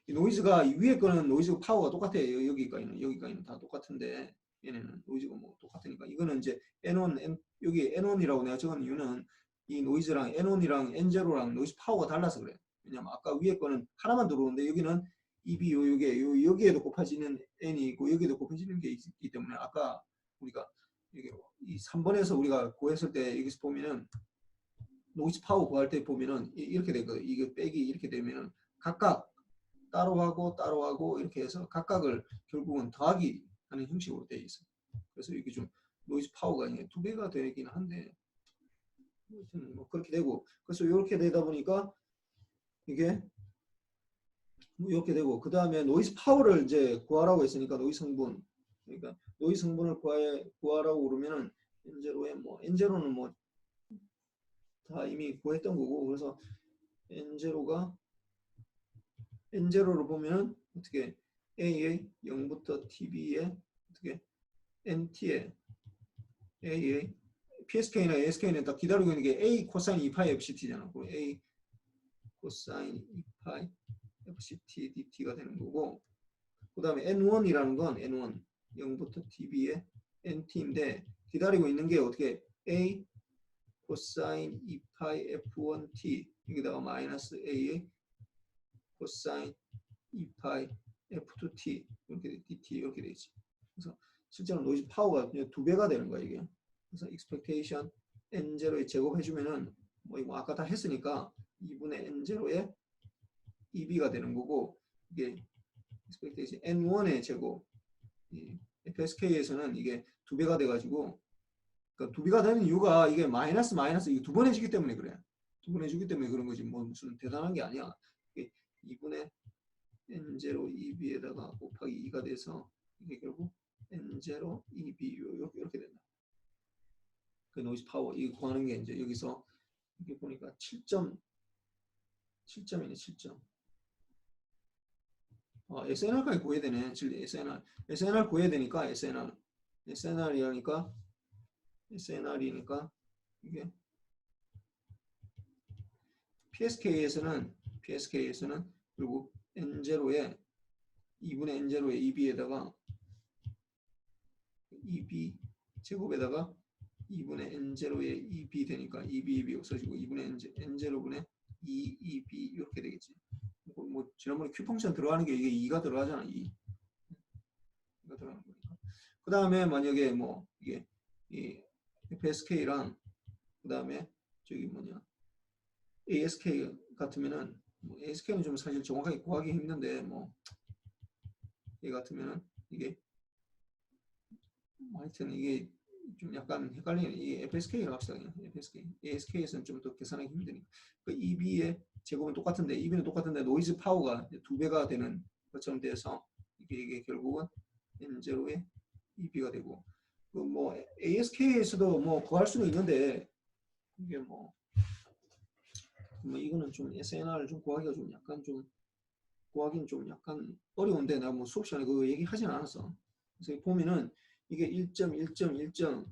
이 노이즈가 위에 거는 노이즈 파워가 똑같아요. 여기까지는 다 똑같은데 얘네는 노이즈가 뭐 똑같으니까 이거는 이제 N1 여기 N1이라고 내가 적은 이유는 이 노이즈랑 N1이랑 N0랑 노이즈 파워가 달라서 그래요. 왜냐면 아까 위에 거는 하나만 들어오는데 여기는 EB 여기에도 곱해지는 N이 있고 여기에도 곱해지는 게 있기 때문에 아까 우리가 여기 이 3번에서 우리가 구했을 때 여기서 보면은 노이즈 파워 구할 때 보면은 이렇게 되거든. 이게 빼기 이렇게 되면은 각각 따로 하고 이렇게 해서 각각을 결국은 더하기 하는 형식으로 되어 있어요. 그래서 이게 좀 노이즈 파워가 2배가 되긴 한데 뭐 그렇게 되고 그래서 이렇게 되다 보니까 이게 뭐 이렇게 되고 그 다음에 노이즈 파워를 이제 구하라고 했으니까 노이즈 성분 그러니까 노이즈 성분을 구하라고 그러면은 N0는 뭐 다 이미 구했던 거고 그래서 N0로 보면은 어떻게 A의 0부터 TB에 어떻게 NT에 A의 PSK나 ASK는 다 기다리고 있는 게 A 코사인 2파이 FCT잖아. A 코사인 2파이 FCT DT가 되는 거고 그 다음에 N1이라는 건 N1 0부터 TB의 NT인데 기다리고 있는 게 어떻게 A 코사인 2파이 F1T 여기다가 마이너스 A의 코사인 2파이 F2T 이렇게 DT 이렇게 되지. 그래서 실제로 노이즈 파워가 그냥 2배가 되는 거야 이게. 그래서 expectation N0에 제곱해주면은 뭐 이거 아까 다 했으니까 2분의 N0에 EB가 되는 거고 이게 expectation N1의 제곱 FSK에서는 이게 2배가 돼가지고 그러니까 2배가 되는 이유가 이게 마이너스 이게 2번 해주기 때문에 그래. 2번 해주기 때문에 그런 거지 뭐 무슨 대단한 게 아니야. 이게 2분의 N0 EB에다가 곱하기 2가 돼서 이게 결국 N0 EB 이렇게 된다. 그 노이즈 파워 이거 구하는 게 이제 여기서 이게 보니까 7.7점이네 7점. SNR까지 구해야 되네. SNR 구해야 되니까 SNR이니까 이게 PSK에서는 그리고 N0에 2분의 N0에 EB에다가 EB 제곱에다가 2분의 N0에 EB 되니까 EB 없어지고 2분의 N0분의 2EB 이렇게 되겠지. 뭐 지난번에 Q 펑션 들어가는 게 이게 2가 들어가잖아. 2가 들어가는 거니까. 그 다음에 만약에 뭐 이게 이 FSK랑 그 다음에 저기 ASK 같으면은 뭐 ASK는 좀 사실 정확하게 구하기 힘든데 뭐 얘 같으면은 이게 하여튼 이게 좀 약간 헷갈리는 이 FSK라고 합시다. ASK에서는 좀 더 계산하기 힘드니까 그 EB의 제곱은 똑같은데 EB는 똑같은데 노이즈 파워가 2배가 되는 것처럼 돼서 이게 결국은 N0의 EB가 되고 그 뭐 ASK에서도 뭐 구할 수는 있는데 이게 뭐 이거는 좀 SNR을 좀 구하기가 좀 약간 좀 구하기는 좀 약간 어려운데 내가 뭐 수업 시간에 그거 얘기하진 않았어. 그래서 보면은 이게 1.1.1점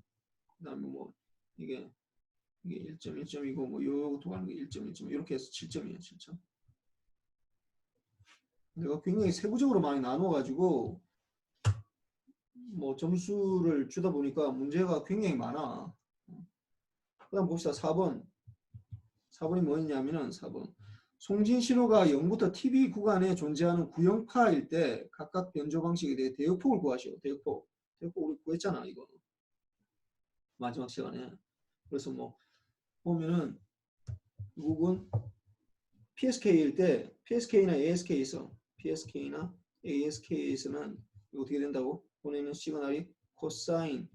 그다음에 뭐 이게 1.1점이고 뭐 요거 도하는 게 1.1점 이렇게 해서 7점이에요. 7점. 내가 굉장히 세부적으로 많이 나눠 가지고 뭐 점수를 주다 보니까 문제가 굉장히 많아. 그다음 봅시다. 4번. 4번이 뭐였냐면은 4번. 송진 신호가 0부터 TB 구간에 존재하는 구형파일 때 각각 변조 방식에 대해 대역폭을 구하시오. 대역폭. 대역폭 우리 구했잖아, 이거. 마지막 시간에. 그래서 뭐 보면은 미국은 PSK일 때 PSK나 ASK에서 PSK나 ASK에서는 어떻게 된다고? 보내는 시그널이 코사인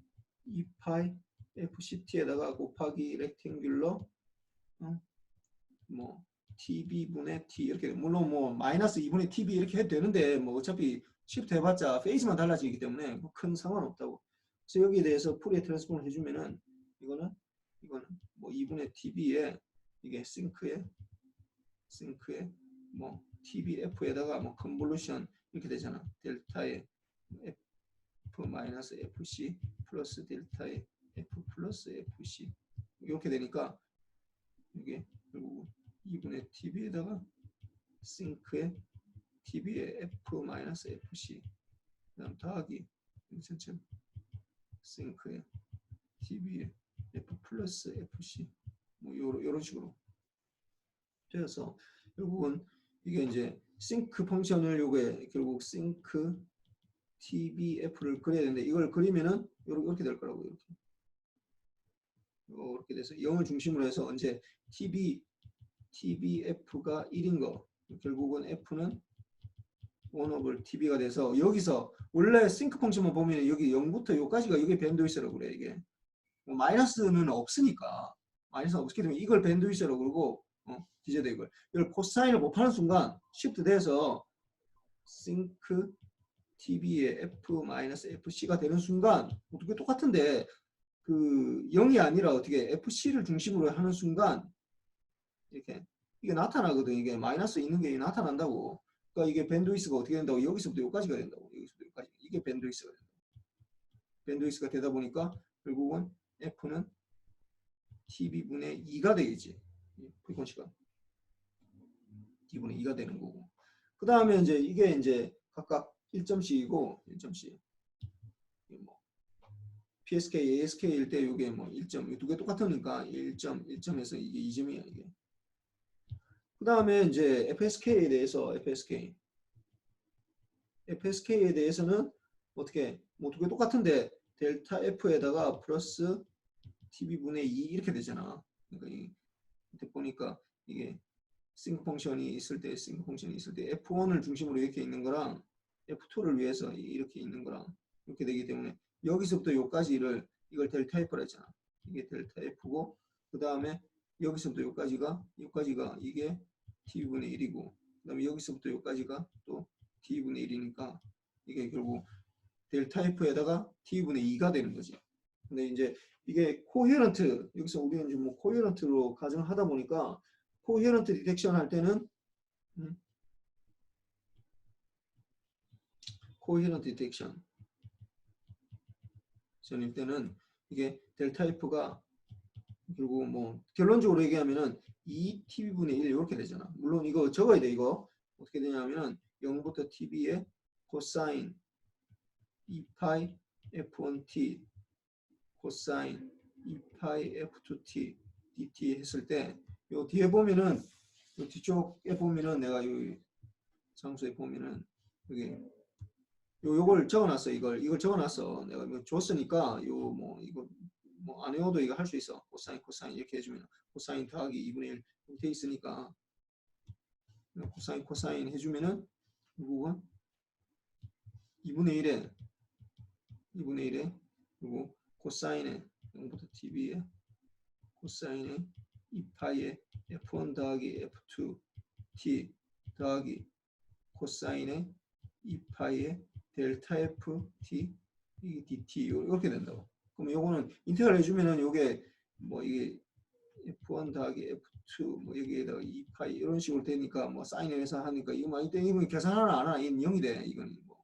2파이 FCT에다가 곱하기 렉탱귤러 뭐 TB분의 T 이렇게 물론 뭐 마이너스 2분의 TB 이렇게 해도 되는데 뭐 어차피 시프트 해봤자 페이스만 달라지기 때문에 뭐큰 상관없다고. 그래서 여기에 대해서 풀이에 트랜스폼을 해주면은 이거는 뭐 2분의 TB에 이게 싱크에 뭐 TBF에다가 뭐 컨볼루션 이렇게 되잖아. 델타의 F 마이너스 FC 플러스 델타의 F 플러스 FC 이렇게 되니까 이게 결국 2분의 TB에다가 싱크에 TB의 F 마이너스 FC 그다음 더하기 전체 싱크에 TB의 F 플러스 FC 뭐 요런 식으로 되어서 결국은 이게 이제 싱크 펑션을 요게 결국 싱크 TBF를 그려야 되는데 이걸 그리면은 이렇게 될 거라고 이렇게 돼서 0을 중심으로 해서 언제 TBF가 1인 거 결국은 F는 1 over TB가 돼서 여기서 원래 싱크 펑션만 보면 여기 0부터 여기까지가 이게 밴드위스라고 그래 이게 뭐 마이너스는 없으니까 마이너스가 없기 때문에 이걸 밴드위스라고 그러고 디제드 이걸 코사인을 곱하는 순간 시프트 돼서 싱크 TB의 F-FC가 되는 순간 어떻게 똑같은데 그 0이 아니라 어떻게 FC를 중심으로 하는 순간 이렇게 이게 나타나거든. 이게 마이너스 있는 게 나타난다고. 그러니까 이게 밴드위스가 어떻게 된다고 여기서부터 여기까지가 된다고. 여기서부터 여기까지. 이게 밴드위스가 된다. 밴드위스가 되다 보니까 결국은 F는 TB분의 2가 되겠지. 프리퀀시가 T분의 2가 되는 거고. 그 다음에 이제 이게 이제 각각 1점씩이고 1점씩. 뭐 PSK, ASK일 때 이게 뭐 1점, 두 개 똑같으니까 1점, 1점에서 이게 2점이야 이게. 그 다음에 이제 FSK에 대해서 FSK에 대해서는 어떻게 뭐 두 개 똑같은데 델타 F에다가 플러스 TB분의 2 이렇게 되잖아. 그러니까 이때 보니까 이게 싱크 펑션이 있을 때 F1을 중심으로 이렇게 있는 거랑 F2를 위해서 이렇게 있는 거랑 이렇게 되기 때문에 여기서부터 여기까지를 이걸 델타 F라 했잖아. 이게 델타 F고 그 다음에 여기서부터 여기까지가 이게 T분의 1이고 그 다음에 여기서부터 여기까지가 또 T분의 1이니까 이게 결국 델타 F에다가 T분의 2가 되는 거지. 근데 이제 이게 코헤런트 여기서 우리는 이제 뭐 코헤런트로 가정하다 보니까 코헤런트 디텍션 할 때는 코헤런트 디텍션 전일 때는 이게 델타 F가 그리고 뭐 결론적으로 얘기하면은 2TB분의 1 이렇게 되잖아. 물론 이거 적어야 돼. 이거 어떻게 되냐면은 0부터 TB의 코사인 2파이 F1T 코사인 2파이 F2T dt 했을 때 요 뒤에 보면은 요 뒤쪽에 보면은 내가 요 장소에 보면은 여기 요걸 적어놨어. 이걸 적어놨어. 내가 이거 줬으니까 요 뭐 이거 뭐 안 외워도 이거 할 수 있어. 코사인 이렇게 해주면 코사인 더하기 2분의 1 이렇게 돼 있으니까 코사인 해주면은 결국은 2분의 1에 그리고 코사인에 0부터 TB에 코사인에 2파이에 F1 더하기 F2 T 더하기 코사인에 2파이에 델타 F T 이게 DT 이렇게 된다고. 그럼 요거는 인테그랄 해주면은 요게 뭐 이게 F1 더하기 F2 뭐 여기에다가 2파이 이런 식으로 되니까 뭐 사인해서 하니까 이거 계산하나 안 하나 이건 0이 돼. 이건 뭐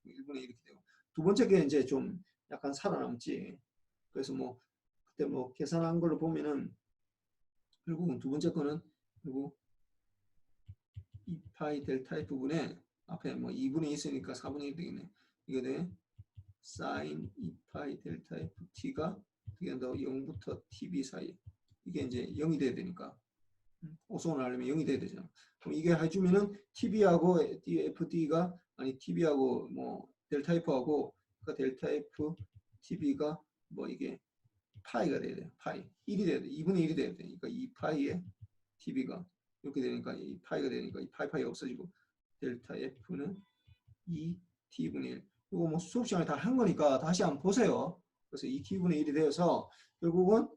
1분의 이렇게 되고 두 번째 게 이제 좀 약간 살아남지. 그래서 뭐 그때 뭐 계산한 걸로 보면은 결국은 두 번째 거는 그리고 2파이 델타 F분의 앞에 뭐 2분의 2 있으니까 4분의 1 되겠네. 이게 돼 sin 2파이 델타 ft가 어떻게 된다? 0부터 tb 사이. 이게 이제 0이 돼야 되니까. 오소원을 하려면 0이 돼야 되잖아. 그럼 이게 해주면은 tb하고 ft가 아니 tb하고 뭐 델타 f하고 그 델타 f tb가 뭐 이게 파이가 돼야 돼. 파이 1이 돼야 돼. 2분의 1이 돼야 되니까 2파이에 tb가 이렇게 되니까 이 파이가 되니까 이 파이가 없어지고 델타 f는 2t분의 1. 이거 뭐 수업 시간에 다 한 거니까 다시 한번 보세요. 그래서 2t분의 1이 되어서 결국은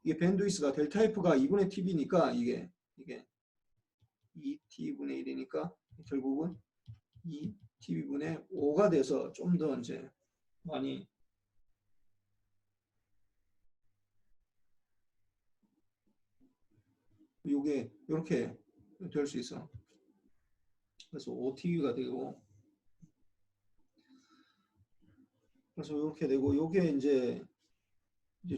이게 밴드위스가 델타 f가 2분의 tb니까 이게 2t분의 1이니까 결국은 2t분의 5가 돼서 좀 더 이제 많이 요게 이렇게 될 수 있어. 그래서 5t가 되고 그래서 이렇게 되고 요게 이제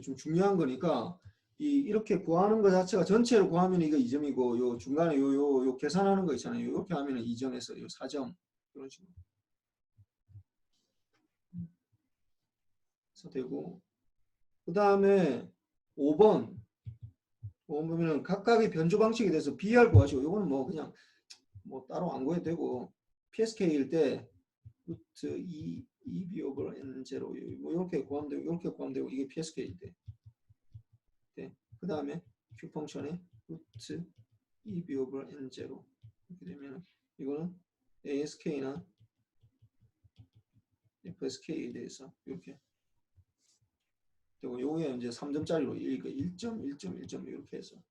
좀 중요한 거니까 이렇게 구하는 것 자체가 전체를 구하면 이거 2점이고 요 중간에 요 계산하는 거 있잖아요. 이렇게 하면은 2점에서 요 4점 이런 식으로 해서 되고 그 다음에 5번 보면은 각각의 변조 방식에 대해서 BR 구하시고 요거는 뭐 그냥 뭐 따로 안 구해도 되고 PSK일 때 루트 2B 오버 N0 뭐 이렇게 구하면 되고 이렇게 구하면 되고 이게 PSK일 때 그 다음에 Q 펑션의 루트 2B 오버 N0 이렇게 되면 이거는 ASK나 FSK에 대해서 이렇게 되고 요게 이제 3점짜리로 1점, 1점, 1점 이렇게 해서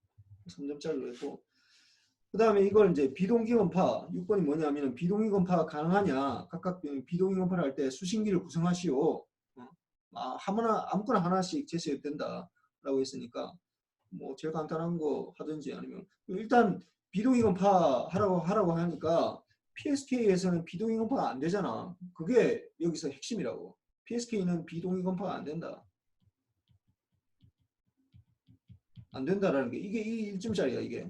3점짜리로 했고 그 다음에 이걸 이제 비동기건파 6번이 뭐냐면 비동기건파가 가능하냐 각각 비동기건파를 할 때 수신기를 구성하시오 아무거나 하나씩 제시해도 된다 라고 했으니까 뭐 제일 간단한 거 하든지 아니면 일단 비동기건파 하라고 하니까 PSK에서는 비동기건파가 안 되잖아. 그게 여기서 핵심이라고. PSK는 비동기건파가 안 된다. 안 된다라는 게 이게 이 1점짜리야 이게.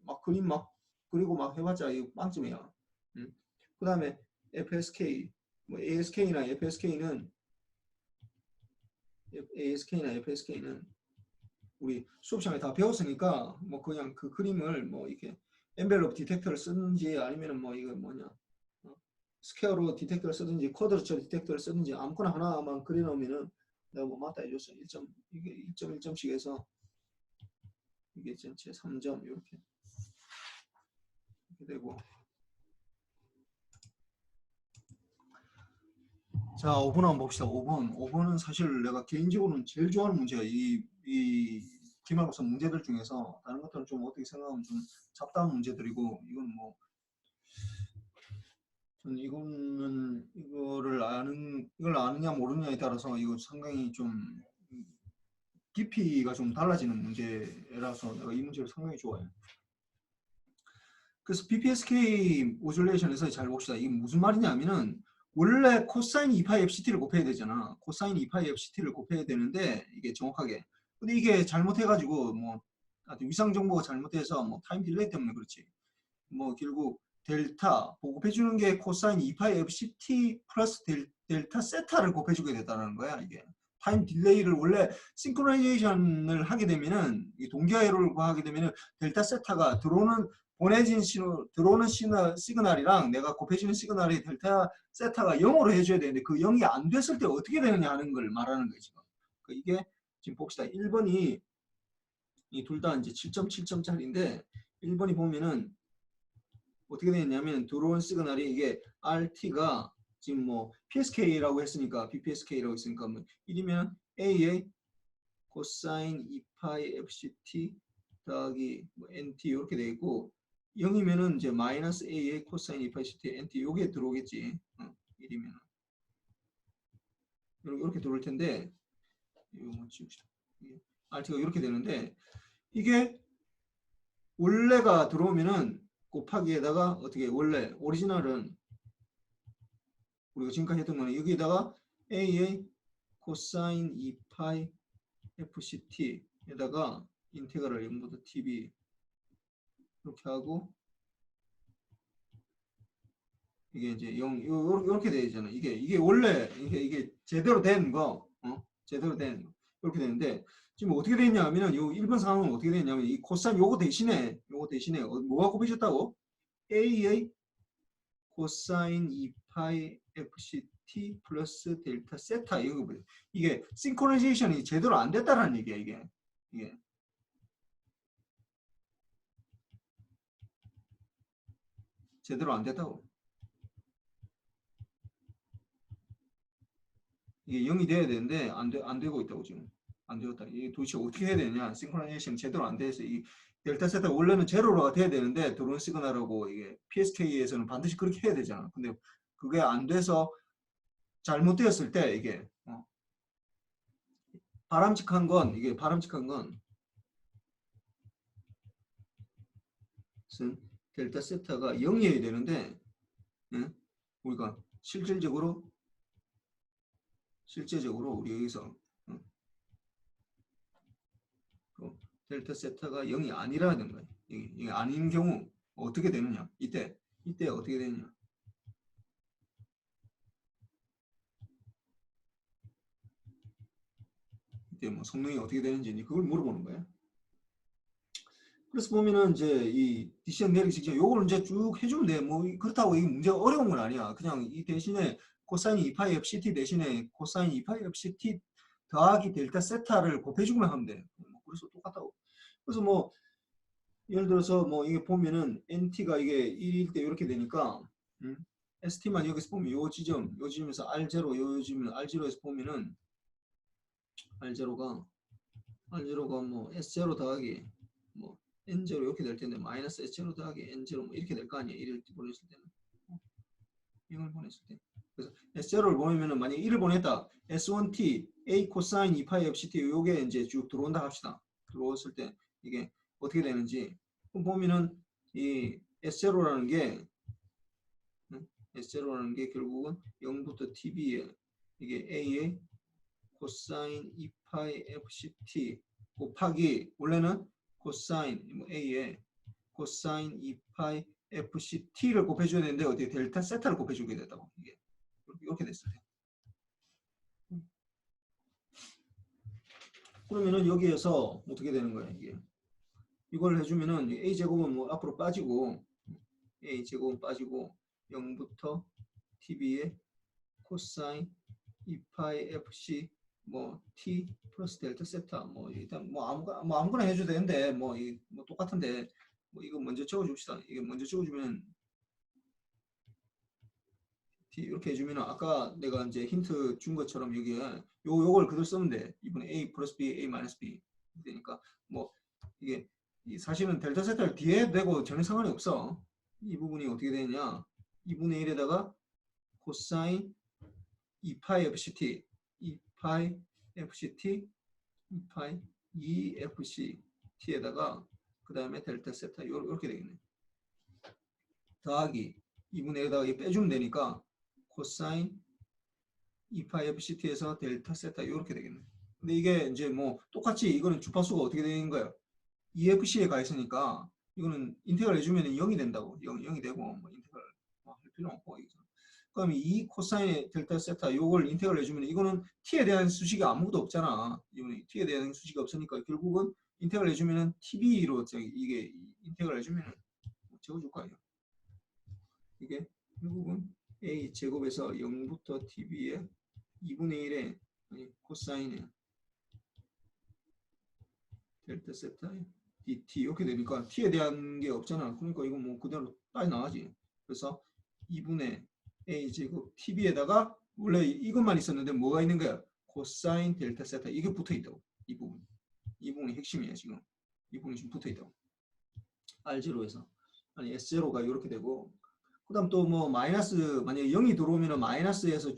막 그림 막 그리고 막 해봤자 이거 빵점이야. 그 다음에 FSK 뭐 ASK나 FSK는 우리 수업 시간에 다 배웠으니까 뭐 그냥 그 그림을 뭐 이렇게 엔벨롭 디텍터를 쓰든지 아니면은 뭐 이거 뭐냐 스퀘어로 디텍터를 쓰든지 쿼드러처 디텍터를 쓰든지 아무거나 하나만 그려놓으면은 내가 뭐 맞다 해줬어. 1점 이게 1점 1점씩 해서 이게 전체 3점 이렇게 되고 자 5번 한번 봅시다. 5번은 사실 내가 개인적으로는 제일 좋아하는 문제야. 이 기말고사 문제들 중에서 다른 것들은 좀 어떻게 생각하면 좀 잡다한 문제들이고 이건 뭐 저는 이걸 아느냐 모르느냐에 따라서 이거 상당히 좀 깊이가 좀 달라지는 문제라서 내가 이 문제를 상당히 좋아해요. 그래서 BPSK 모듈레이션에서 잘 봅시다. 이게 무슨 말이냐면은 원래 코사인 2파이 FCT를 곱해야 되잖아. 코사인 2파이 FCT를 곱해야 되는데 이게 정확하게. 근데 이게 잘못해가지고 뭐 위상 정보가 잘못돼서 뭐 타임 딜레이 때문에 그렇지. 뭐 결국 델타 곱해주는 게 코사인 2파이 FCT 플러스 델타 세타를 곱해주게 됐다는 거야 이게. 타임 딜레이를 원래 싱크로나이제이션을 하게 되면은 동기화 에러를 하게 되면은 델타 세타가 들어오는 시그널이랑 내가 곱해지는 시그널이 델타 세타가 0으로 해줘야 되는데 그 0이 안 됐을 때 어떻게 되느냐 하는 걸 말하는 거예요 지금. 이게 지금 봅시다. 1번이 이 둘 다 이제 7.7점짜리인데 1번이 보면은 어떻게 되냐면 들어온 시그널이 이게 RT가 지금 뭐 PSK라고 했으니까 BPSK라고 했으니까 뭐 1이면 A의 코사인 2파이 FCT 더하기 뭐 NT 이렇게 돼 있고 0이면은 이제 마이너스 A의 코사인 2파이 FCT NT 요게 들어오겠지. 1이면 이렇게 들어올 텐데 이거 뭐 지웁시다. RT가 이렇게 되는데 이게 원래가 들어오면은 곱하기에다가 어떻게 원래 오리지널은 우리가 지금까지 했던 거는 여기에다가 A의 코사인 2파이 FCT에다가 인테그랄 0부터 TB 이렇게 하고 이게 이제 0 이렇게 되잖아. 이게 원래 이게 제대로 된 거, 제대로 된 거. 이렇게 되는데 지금 어떻게 되냐 하면은 요 1번 상황은 어떻게 되냐면 이 코사인 요거 대신에 뭐가 곱해졌다고? A의 코사인 2파이 fct 플러스 델타 세타 이거 보세요. 이게 싱크로나이제이션이 제대로 안 됐다라는 얘기야 이게 제대로 안 됐다고. 이게 0이 돼야 되는데 안 되고 있다고 지금. 안 되었다. 이게 도대체 어떻게 해야 되냐? 싱크로나이제이션 제대로 안 돼서 이 델타 세타 원래는 제로가 돼야 되는데 드론 시그널하고 이게 PSK에서는 반드시 그렇게 해야 되잖아. 근데 그게 안 돼서 잘못되었을 때 이게 바람직한 건 델타 세타가 0이어야 되는데 예? 우리가 실질적으로 우리 여기서 델타 세타가 0이 아니라는 거예요. 이게 아닌 경우 어떻게 되느냐? 이때 어떻게 되느냐? 이때 뭐 성능이 어떻게 되는지 그걸 물어보는 거예요. 그래서 보면은 이제 이 디시전 내리기 직전 요걸 이제 쭉 해주면 돼. 뭐 그렇다고 이 문제가 어려운 건 아니야. 그냥 이 대신에 코사인 2파이 fct 대신에 코사인 2파이 fct 더하기 델타 세타를 곱해주기만 하면 돼. 뭐 그래서 똑같다고. 그래서 뭐 예를 들어서 뭐 이게 보면은 NT가 이게 1일 때 이렇게 되니까 ST만 여기서 보면 요 지점에서 R0 요 지점 R0에서 보면은 R0가 뭐 S0 더하기 뭐 N0 이렇게 될 텐데 마이너스 S0 더하기 N0 뭐 이렇게 될 거 아니야. 1을 보냈을 때는 0을 보냈을 때 그래서 S0를 보면은 만약에 1을 보냈다 S1T A 코사인 2파이 FCT 요게 이제 쭉 들어온다 합시다. 들어왔을 때 이게 어떻게 되는지 보면은 이 S0라는 게 S0라는 게 결국은 0부터 TB에 이게 A의 코사인 2파이 FCT 곱하기 원래는 코사인 뭐 A의 코사인 2파이 FCT를 곱해줘야 되는데 어떻게 델타 세타를 곱해주게 됐다고 이게 이렇게 됐어요. 그러면은 여기에서 어떻게 되는 거예요 이게 이걸 해주면은 A 제곱은 뭐 앞으로 빠지고 A 제곱은 빠지고 0부터 TB의 코사인 2파이 FC 뭐 T 플러스 델타 세타 뭐 일단 뭐 아무거나 해줘도 되는데 뭐 똑같은데 뭐 이거 먼저 적어줍시다. 이게 먼저 적어주면 T 이렇게 해주면 아까 내가 이제 힌트 준 것처럼 여기에 요걸 그대로 쓰면 돼. 이번에 A 플러스 B, A 마이너스 B 되니까 뭐 이게 사실은 델타 세타를 뒤에 내고 전혀 상관이 없어. 이 부분이 어떻게 되느냐? 2분의 1에다가 코사인 2파이 FCT 2파이 FCT 2파이 EFCT에다가 그 다음에 델타 세타 이렇게 되겠네. 더하기 2분의 1에다가 빼주면 되니까 코사인 2파이 FCT에서 델타 세타 이렇게 되겠네. 근데 이게 이제 뭐 똑같이 이거는 주파수가 어떻게 되는 거예요? EFC에 가 있으니까 이거는 인테그랄 해주면 0이 된다고. 0이 되고 뭐 인테그랄 할 필요 없고 그럼 이 코사인의 델타 세타 요걸 인테그랄 해주면 이거는 t에 대한 수식이 아무것도 없잖아. 이거는 t에 대한 수식이 없으니까 결국은 인테그랄 해주면은 tb로 이게 인테그랄 해주면은 적어줄 거 아니야. 이게 결국은 a 제곱에서 0부터 tb의 2분의 1의 코사인의 델타 세타 dt 이렇게 되니까 t에 대한 게 없잖아. 그러니까 이거 뭐 그대로 빠져나가지. 그래서 2분의 a 제곱 tb에다가 원래 이것만 있었는데 뭐가 있는 거야? 코사인 델타 세타 이게 붙어 있다고. 이 부분이 핵심이야 지금. 이 부분이 지금 붙어 있다고. R0에서 아니 S0가 이렇게 되고 그다음 또 뭐 마이너스 만약에 0이 들어오면은 마이너스에서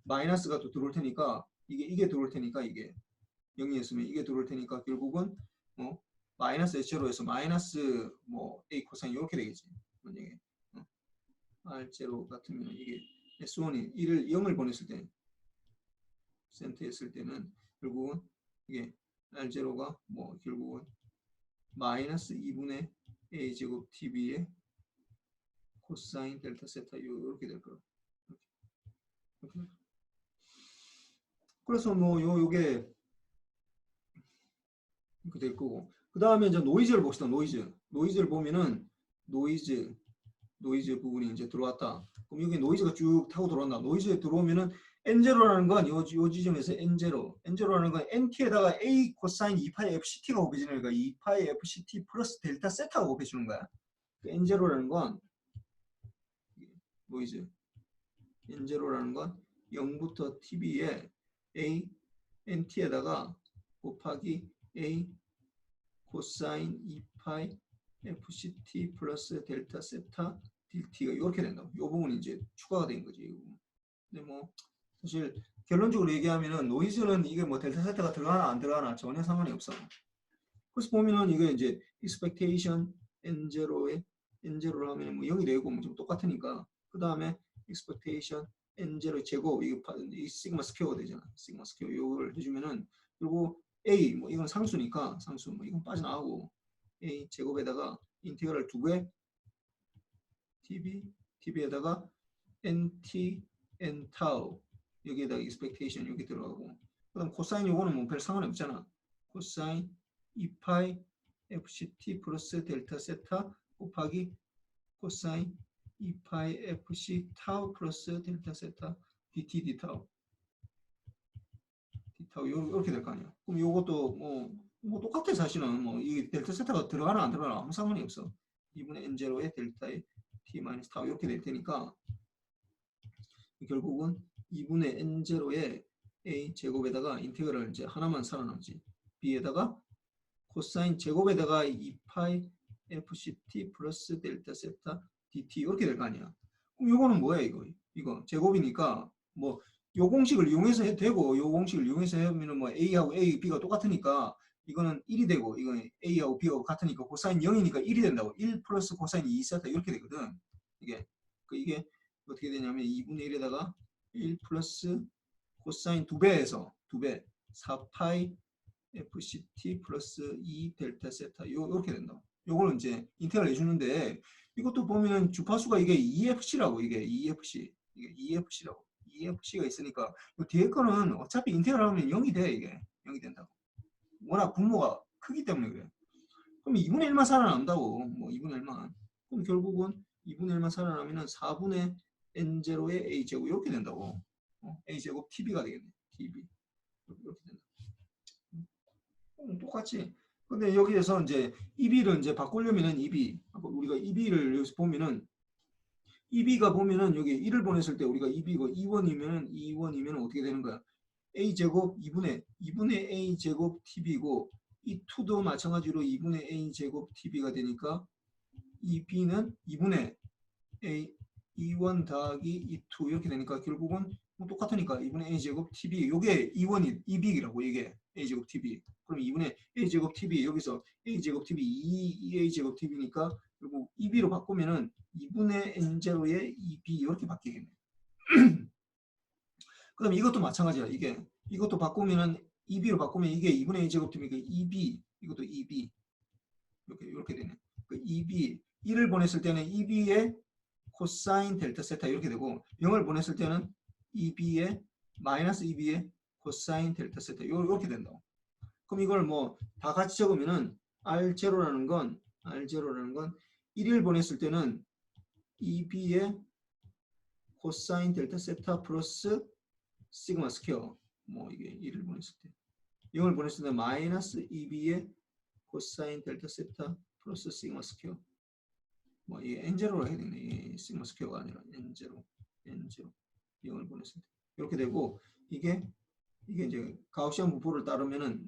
마이너스가 또 들어올 테니까 이게 들어올 테니까 이게 0이었으면 이게 들어올 테니까 결국은 마이너스 S0에서 마이너스 뭐 A 코사인 이렇게 되겠지. 만약에 R0 같으면 이게 S1이 0을 보냈을 때 센터 했을 때는 결국은 이게 R0가 뭐 결국은 마이너스 2분의 A 제곱 TB의 코사인 델타 세타 이렇게 될 거예요. 이렇게. 그래서 뭐 요게 이렇게 될 거고. 그 다음에 이제 노이즈를 봅시다. 노이즈를 보면은 노이즈 부분이 이제 들어왔다. 그럼 여기 노이즈가 쭉 타고 들어온다. 노이즈에 들어오면은 N0라는 건 요 지점에서 N0라는 건 NT에다가 A 코사인 2파이 FCT가 곱해지는 거야. 2파이 FCT 플러스 델타 세타가 곱해주는 거야. 그 N0라는 건 노이즈 N0라는 건 0부터 TB에 A NT에다가 곱하기 A 코사인 2파이 FCT 플러스 델타 세타 DT가 이렇게 된다고. 이 부분이 이제 추가가 된 거지. 이 부분. 근데 뭐 사실 결론적으로 얘기하면은 노이즈는 이게 뭐 델타 세타가 들어가나 안 들어가나 전혀 상관이 없어. 그래서 보면은 이게 이제 expectation N0를 하면 뭐 0이 되고 뭐 좀 똑같으니까 그 다음에 expectation N0 제곱 이 시그마 스퀘어가 되잖아. 시그마 스퀘어 이걸 해주면은 그리고 A 뭐 이건 상수니까 상수 뭐 이건 빠져나가고 A 제곱에다가 인테그랄 2배 TB에다가 NT N 타우 여기에다가 expectation 여기 들어가고 그 다음 코사인 요거는 뭐 별 상관이 없잖아. 코사인 2파이 FCT 플러스 델타 세타 곱하기 코사인 2파이 FC 타우 플러스 델타 세타 DT D타우 이렇게 될 거 아니야. 그럼 요것도 뭐 똑같아 사실은 뭐 이 델타 세타가 들어가나 안 들어가나 아무 상관이 없어. 2분의 N0의 델타의 T 마이너스 타우 이렇게 될 테니까 결국은 2분의 N0의 A 제곱에다가 인테그랄 이제 하나만 살아남지. B에다가 코사인 제곱에다가 2파이 FCT 플러스 델타 세타 DT 이렇게 될 거 아니야. 그럼 요거는 뭐야 이거 제곱이니까 뭐 요 공식을 이용해서 해도 되고 요 공식을 이용해서 하면은 뭐 A하고 A, B가 똑같으니까 이거는 1이 되고 이거는 A하고 B하고 같으니까 코사인 0이니까 1이 된다고. 1 플러스 코사인 2세타 이렇게 되거든. 이게 어떻게 되냐면 2분의 1에다가 1 플러스 코사인 2배에서 2배 4파이 FCT 플러스 2 델타 세타 요렇게 된다. 요거는 이제 인테그랄 해주는데 이것도 보면은 주파수가 이게 EFC라고 이게 EFC라고 EFC가 있으니까 요 뒤에 거는 어차피 인테그랄 하면 0이 돼 이게 0이 된다고. 워낙 분모가 크기 때문에 그래. 그럼 2분의 1만 살아남다고 뭐 2분의 1만. 그럼 결국은 2분의 1만 살아나면은 4분의 N0의 A제곱 이렇게 된다고. A제곱 TB가 되겠네. TB 이렇게 된다. 똑같지. 근데 여기에서 이제 EB를 이제 바꾸려면은 EB 우리가 EB를 여기서 보면은 EB가 보면은 여기 1을 보냈을 때 우리가 EB가 2원이면은 어떻게 되는 거야? A제곱 2분의 A제곱 TB고 이 2도 마찬가지로 2분의 A제곱 TB가 되니까 이 B는 2분의 A 2원 더하기 2 이렇게 되니까 결국은 뭐 똑같으니까 2분의 A제곱 TB 요게 2원이 2B라고 이게 A제곱 TB 그럼 2분의 A제곱 TB 여기서 A제곱 TB 2A제곱 TB니까 그리고 2B로 바꾸면은 2분의 N0의 2B 이렇게 바뀌겠네. 그 다음에 이것도 마찬가지야. 이것도 바꾸면은 2B로 바꾸면 이게 2분의 A제곱 TB니까 2B 이것도 2B 이렇게 되네. 그 2B 1을 보냈을 때는 2B의 코사인 델타 세타 이렇게 되고 0을 보냈을 때는 2B의 마이너스 2B의 코사인 델타 세타 이렇게 된다고. 그럼 이걸 뭐 다 같이 적으면은 R0라는 건 1을 보냈을 때는 2B의 코사인 델타 세타 플러스 시그마 스퀘어 뭐 이게 1을 보냈을 때 0을 보냈을 때 마이너스 2B의 코사인 델타 세타 플러스 시그마 스퀘어 뭐 이게 N0로 해야 되네. 이 시그마 스퀘어가 아니라 N0 0을 보냈을 때 이렇게 되고 이게 이제 가우시안 분포를 따르면은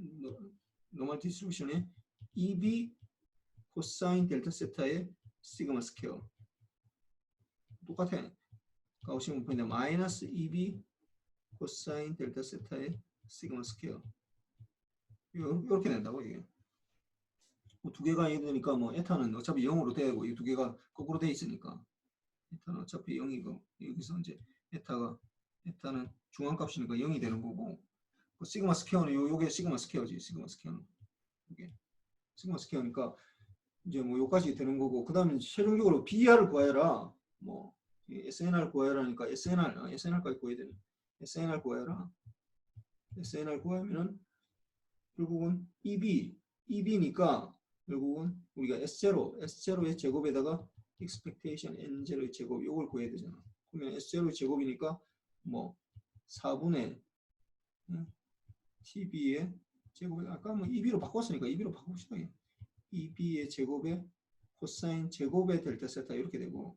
노멀 디스트리뷰션의 EB 코사인 델타 세타의 시그마 스퀘어 똑같아. 가우시안 분포인데 마이너스 EB 코사인 델타 세타의 시그마 스퀘어 이렇게 된다고 이게. 뭐 두 개가 해야 되니까 뭐 에타는 어차피 0으로 되고 이 두 개가 거꾸로 돼 있으니까 에타는 어차피 0이고 여기서 이제 에타는 중앙값이니까 0이 되는 거고 그 시그마 스퀘어는 요게 시그마 스퀘어지. 시그마 스퀘어는 이게 시그마 스퀘어니까 이제 뭐 요까지 되는 거고 그 다음에 최종적으로 BR을 구해라. 뭐 SNR 구하라니까 SNR까지 구해야 되는 SNR 구하라. SNR 구하면은 결국은 EB니까 결국은 우리가 S0의 제곱에다가 expectation N0의 제곱 요걸 구해야 되잖아. 그러면 S0의 제곱이니까 뭐 4분의 TB의 제곱에 아까 뭐 EB로 바꿨으니까 EB로 바꿉시다. EB의 제곱에 코사인 제곱의 델타 세타 이렇게 되고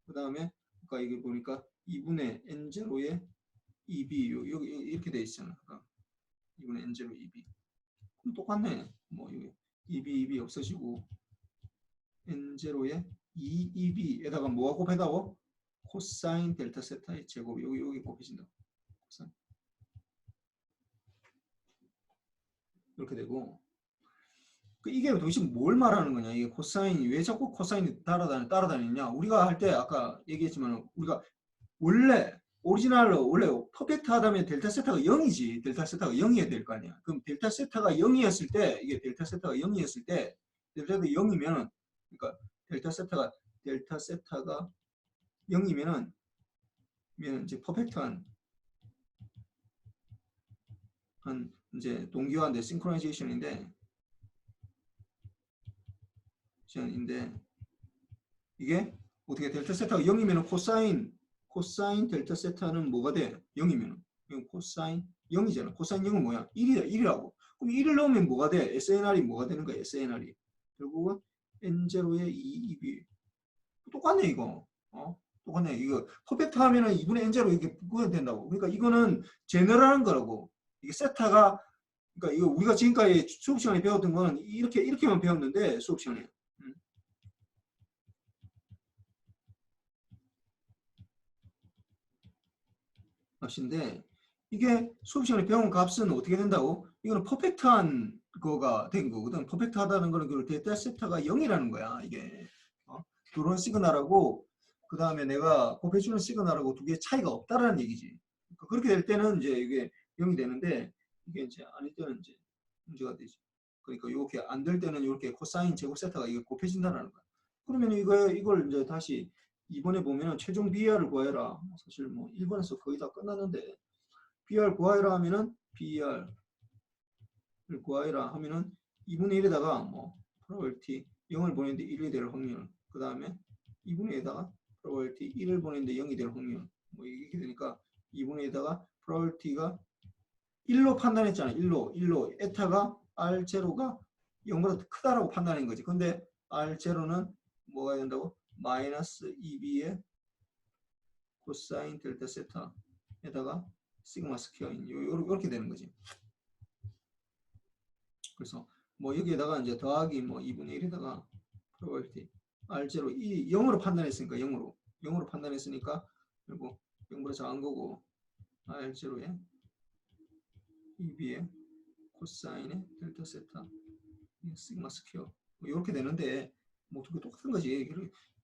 그 다음에 아까 이게 보니까 2분의 N0의 EB 여기 이렇게 돼 있잖아. 2분의 N0 EB 그럼 똑같네. 뭐 EB 없어지고 N0의 2EB에다가 뭐가 곱해다고? 코사인 델타 세타의 제곱 여기 곱해진다. 코사인. 이렇게 되고 이게 도대체 뭘 말하는 거냐? 이게 코사인이 왜 자꾸 코사인이 따라다니냐? 우리가 할 때 아까 얘기했지만 우리가 원래 오리지널로 원래 퍼펙트 하다면 델타 세타가 0이지. 델타 세타가 0이어야 될 거 아니야. 그럼 델타 세타가 0이었을 때 이게 델타 세타가 0이었을 때 델타가 0이면 그러니까 델타 세타가 0이면은 이제 퍼펙트한 이제 동기화인데 싱크로나이제이션인데 이게 어떻게 델타 세타가 0이면 코사인 델타 세타는 뭐가 돼? 0이면 코사인 0이잖아. 코사인 0은 뭐야? 1이라고. 그럼 1을 넣으면 뭐가 돼? SNR이 뭐가 되는 거야? SNR이. 결국은 N0의 2EB. 똑같네 이거. 똑같네. 이거 퍼펙트 하면은 2분의 N0 이렇게 구현된다고. 그러니까 이거는 제너럴한 거라고. 이게 세타가 그러니까 이거 우리가 지금까지 수업 시간에 배웠던 거는 이렇게만 배웠는데 수업 시간에. 값인데 이게 수업 시간에 배운 값은 어떻게 된다고? 이거는 퍼펙트한 거가 된 거거든. 퍼펙트하다는 거는 그 델타 세타가 0이라는 거야. 이게 그런 시그널하고 그 다음에 내가 곱해주는 시그널하고 두 개의 차이가 없다라는 얘기지. 그렇게 될 때는 이제 이게 0이 되는데 이게 이제 아닐 때는 이제 문제가 되지. 그러니까 이렇게 안 될 때는 이렇게 코사인 제곱 세타가 이게 곱해진다는 거야. 그러면 이걸 이제 다시 2번에 보면 최종 BR을 구해라. 사실 뭐 1번에서 거의 다 끝났는데 BR 구해라 하면은 BR을 구해라 하면은 2분의 1에다가 뭐 probability 0을 보내는데 1이 될 확률 그 다음에 2분의 1에다가 probability 1을 보내는데 0이 될 확률 뭐 이렇게 되니까 2분의 1에다가 probability가 1로 판단했잖아. 1로 에타가 R0가 0보다 크다라고 판단한 거지. 근데 R0는 뭐가 된다고? 마이너스 2B의 코사인 델타 세타에다가 시그마 스퀘어인 이렇게 되는 거지. 그래서 뭐 여기에다가 이제 더하기 뭐 2분의 1에다가 probability R0 이 0으로 판단했으니까 0으로 판단했으니까 그리고 0보다 작은 거고 R0에 2B의 코사인의 델타 세타 시그마 스퀘어 뭐 이렇게 되는데 뭐 똑같은 거지.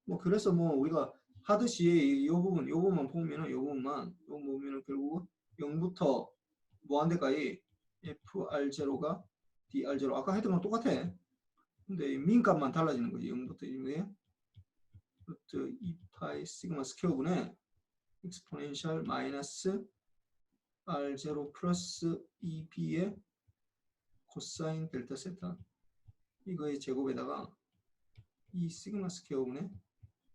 뭐 그래서 뭐 우리가 하듯이 이 부분만 보면은 요 부분은 결국 0부터 무한대까지 FR0가 DR0 아까 했던 건 똑같아. 근데 민값만 달라지는 거지. 0부터 1에 루트 2파이 시그마 스퀘어분의 exponential 마이너스 R0 플러스 2B의 코사인 델타 세타 이거의 제곱에다가 이 시그마 스퀘어분의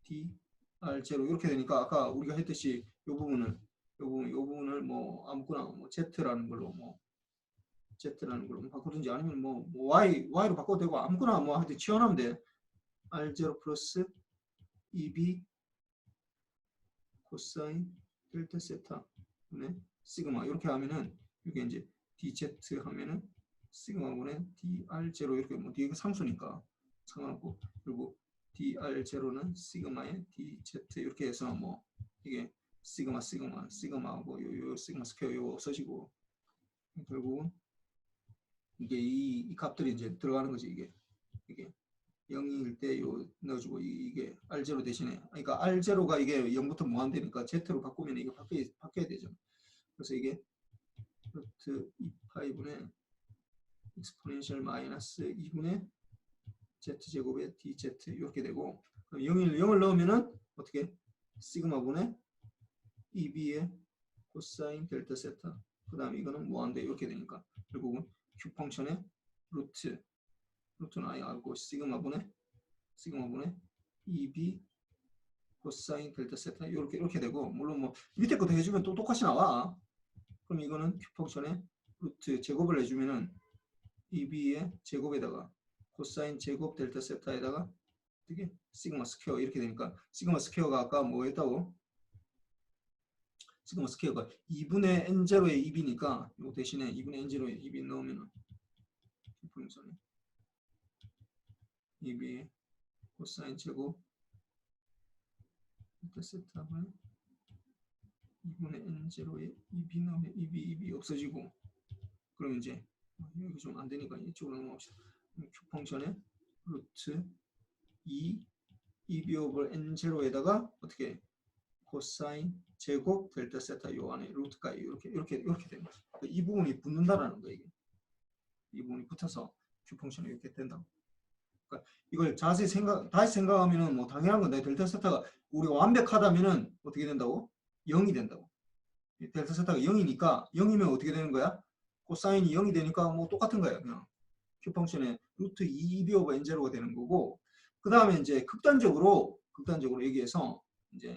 DR0 이렇게 되니까 아까 우리가 했듯이 요 부분을 뭐 아무거나 뭐 Z라는 걸로 바꾸든지 아니면 뭐 Y로 바꿔도 되고 아무거나 뭐 하여튼 치환하면 돼. R0 플러스 2B 코사인 델타 세타 분의 시그마 이렇게 하면은 이게 이제 DZ 하면은 시그마분의 DR0 이렇게 뭐 뒤가 상수니까 상관없고 그리고 DR0는 시그마의 DZ 이렇게 해서 뭐 이게 시그마하고 요 시그마 스퀘어 요 없어지고 결국은 이게 이 값들이 이제 들어가는 거지 이게 0일 때 요 넣어주고 이게 R0 대신에 그러니까 R0가 이게 0부터 무한대니까 Z로 바꾸면 이게 바뀌어야 되죠. 그래서 이게 루트 2파이분의 exponential 마이너스 2분의 z제곱의 dz 이렇게 되고 0을 넣으면은 어떻게 시그마분의 EB의 코사인 델타 세타. 그 다음에 이거는 뭐한데 이렇게 되니까 결국은 Q 펑션의 루트는 아예 알고 시그마분의 EB 코사인 델타 세타 이렇게 되고, 물론 뭐 밑에 것도 해주면 또 똑같이 나와. 그럼 이거는 Q 펑션의 루트 제곱을 해주면은 EB의 제곱에다가 코사인 제곱 델타 세타에다가 어떻게 시그마 스퀘어 이렇게 되니까, 시그마 스퀘어가 아까 뭐 했다고? 시그마 스퀘어가 2분의 n0의 2b니까 이 대신에 2분의 n0의 2b 넣으면은 펑션이 EB 코사인 제곱 델타 세타분 2분의 n0의 2b 넣으면 2b 없어지고, 그럼 이제 여기 좀 안 되니까 이쪽으로 넘어갑시다. Q 펑션의 루트 2b 오버 n0에다가 어떻게 코사인 제곱 델타 세타 요 안에 루트가 이렇게 되는 거죠. 이 부분이 붙는다라는 거예요. 이 부분이 붙어서 Q 펑션이 이렇게 된다. 그러니까 이걸 다시 생각하면은 뭐 당연한 건데, 델타 세타가 우리가 완벽하다면은 어떻게 된다고? 0이 된다고. 델타 세타가 0이니까 0이면 어떻게 되는 거야? 코사인이 0이 되니까 뭐 똑같은 거예요. 그냥 Q 펑션의 루트 2b 오버 n0가 되는 거고, 그 다음에 이제 극단적으로 얘기해서 이제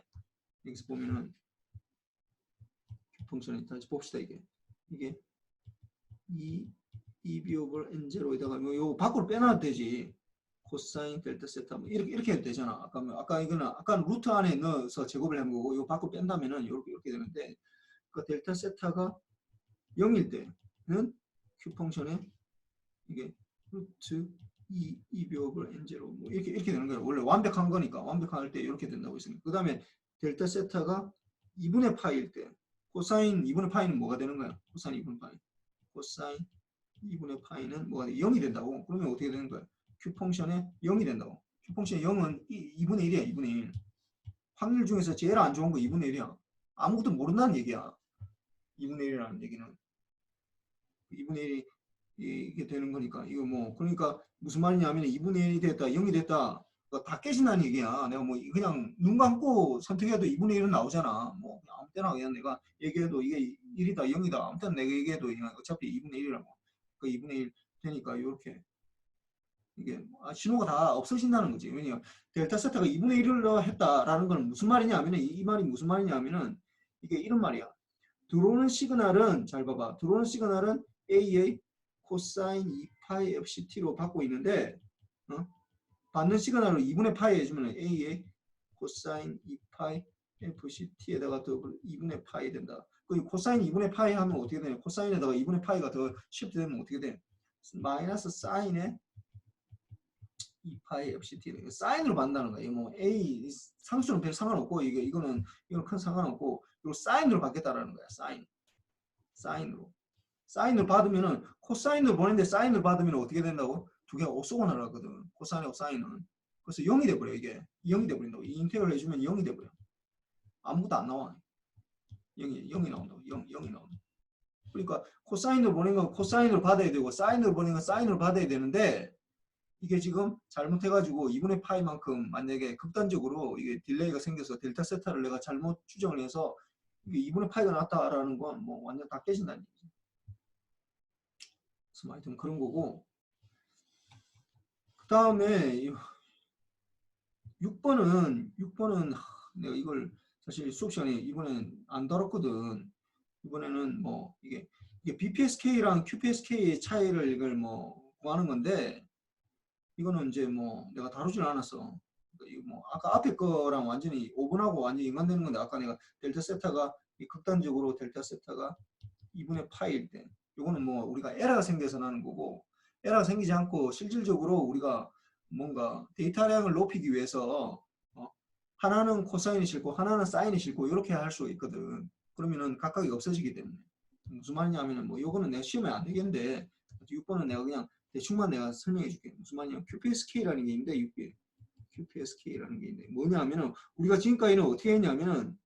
여기서 보면은 Q 펑션이 다시 봅시다. 이게 2b 오버 n0에다가 뭐 요 밖으로 빼놔도 되지. 코사인 델타 세타 뭐 이렇게 해도 되잖아. 아까는 루트 안에 넣어서 제곱을 한 거고, 요 밖으로 뺀다면은 이렇게 되는데, 그 델타 세타가 0일 때는 Q 펑션의 이게 루트 2b 오버 n0 뭐 이렇게 되는 거예요. 원래 완벽한 거니까 완벽할 때 이렇게 된다고 했습니다. 그 다음에 델타 세타가 2분의 파일 때 코사인 2분의 파이는 뭐가 되는 거야? 코사인 2분의 파이. 코사인 2분의 파이는 뭐가 돼? 0이 된다고. 그러면 어떻게 되는 거야? Q 펑션의 0이 된다고. Q 펑션의 0은 2분의 1이야. 2분의 1. 확률 중에서 제일 안 좋은 거 2분의 1이야. 아무것도 모른다는 얘기야. 2분의 1이라는 얘기는. 2분의 1이 이게 되는 거니까. 이거 뭐 그러니까 무슨 말이냐면 2분의 1이 됐다 0이 됐다 다 깨진다는 얘기야. 내가 뭐 그냥 눈 감고 선택해도 2분의 1은 나오잖아. 뭐 아무 때나 그냥 내가 얘기해도 이게 1이다 0이다 아무 때나 내가 얘기해도 어차피 2분의 1이라고. 그 2분의 1 되니까 이렇게 이게 신호가 다 없어진다는 거지. 왜냐면 델타 세타가 2분의 1을 했다라는 건 무슨 말이냐면은 이 말이 무슨 말이냐면은 이게 이런 말이야. 들어오는 시그널은 잘 봐봐. 들어오는 시그널은 A의 코사인 2파이 FCT로 받고 있는데, 받는 시그널을 2분의 파이 해주면 A의 코사인 2파이 FCT에다가 더 2분의 파이 된다. 그 코사인 2분의 파이 하면 어떻게 되냐? 코사인에다가 2분의 파이가 더 시프트 되면 어떻게 돼? 마이너스 사인의 2파이 FCT. 사인으로 받는다는 거예요. 뭐 A 상수는 별 상관없고 이거는 큰 상관없고 이거 사인으로 받겠다라는 거야. 사인으로 받으면은 코사인으로 보내는데 사인으로 받으면 어떻게 된다고? 두 개가 옥소곤을 하거든. 코사인하고 사인은. 그래서 0이 돼버려. 이게 0이 돼버린다고. 이 인테그럴 해주면 0이 돼버려. 아무것도 안 나와. 0이 나온다고. 0이 나온다. 그러니까 코사인으로 보낸 건 코사인으로 받아야 되고 사인으로 보낸 건 사인으로 받아야 되는데, 이게 지금 잘못해가지고 2분의 파이만큼 만약에 극단적으로 이게 딜레이가 생겨서 델타 세타를 내가 잘못 추정을 해서 이게 2분의 파이가 났다라는 건 뭐 완전 다 깨진다는 얘기죠. 그래서 하여튼 그런 거고, 그 다음에 6번은 내가 이걸 사실 수업 시간에 이번엔 안 다뤘거든. 이번에는 뭐 이게 BPSK랑 QPSK의 차이를 이걸 뭐 구하는 건데, 이거는 이제 뭐 내가 다루지는 않았어. 이거 뭐 아까 앞에 거랑 완전히 5분하고 완전히 연관되는 건데, 아까 내가 델타 세타가 극단적으로 델타 세타가 2분의 파이일 때, 이거는 뭐 우리가 에러가 생겨서 나는 거고, 에러가 생기지 않고 실질적으로 우리가 뭔가 데이터량을 높이기 위해서 하나는 코사인이 싫고 하나는 사인이 싫고 이렇게 할 수 있거든. 그러면은 각각이 없어지기 때문에. 무슨 말이냐면은 뭐 요거는 내가 시험에 안 되겠는데 6번은 내가 그냥 대충만 내가 설명해 줄게. 무슨 말이냐면 QPSK라는 게 있는데, QPSK라는 게 있는데 뭐냐면은 우리가 지금까지는 어떻게 했냐면은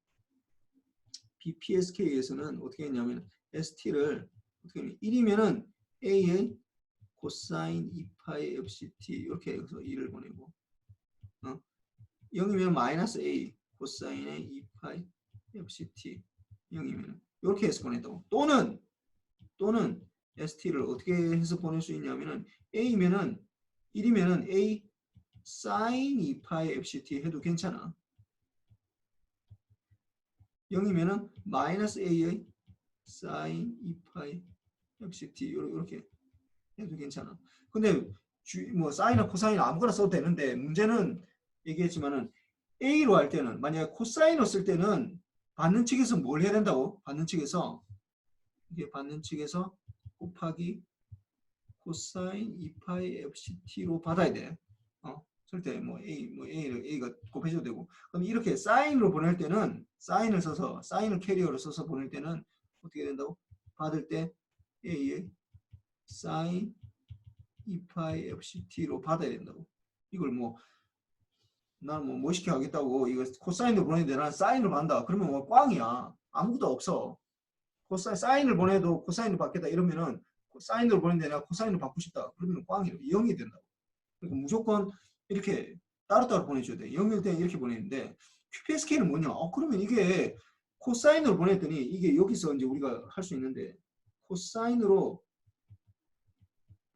BPSK에서는 어떻게 했냐면 ST를 어떻게 하면 1이면은 A의 코사인 2파이 FCT 이렇게 해서 2를 보내고, 0이면 마이너스 A 코사인의 2파이 fct 0이면 이렇게 해서 보낸다고. 또는 st를 어떻게 해서 보낼 수 있냐면은 a면은 1이면은 a sin 2파이 fct 해도 괜찮아. 0이면은 마이너스 a의 sin 2파이 fct 이렇게 해도 괜찮아. 근데 뭐 사인이나 코사인 아무거나 써도 되는데 문제는 얘기했지만은 a로 할 때는 만약에 코사인을 쓸 때는 받는 측에서 뭘 해야 된다고? 받는 측에서 이게 받는 측에서 곱하기 코사인 2파이 fct로 받아야 돼. 쓸 때 뭐 a가 곱해줘도 되고. 그럼 이렇게 사인으로 보낼 때는 사인을 써서 사인을 캐리어로 써서 보낼 때는 어떻게 된다고? 받을 때 a의 사인 2파이 fct로 받아야 된다고. 이걸 뭐 난 뭐 멋있게 하겠다고 이거 코사인으로 보내는데 난 사인으로 받는다. 그러면 뭐 꽝이야. 아무것도 없어. 사인을 보내도 코사인으로 받겠다 이러면은 사인으로 보내는데 내가 코사인으로 받고 싶다. 그러면 꽝이에요. 0이 된다고. 그러니까 무조건 이렇게 따로따로 보내줘야 돼. 0일 때는 이렇게 보내는데 QPSK는 뭐냐? 그러면 이게 코사인으로 보냈더니 이게 여기서 이제 우리가 할 수 있는데 코사인으로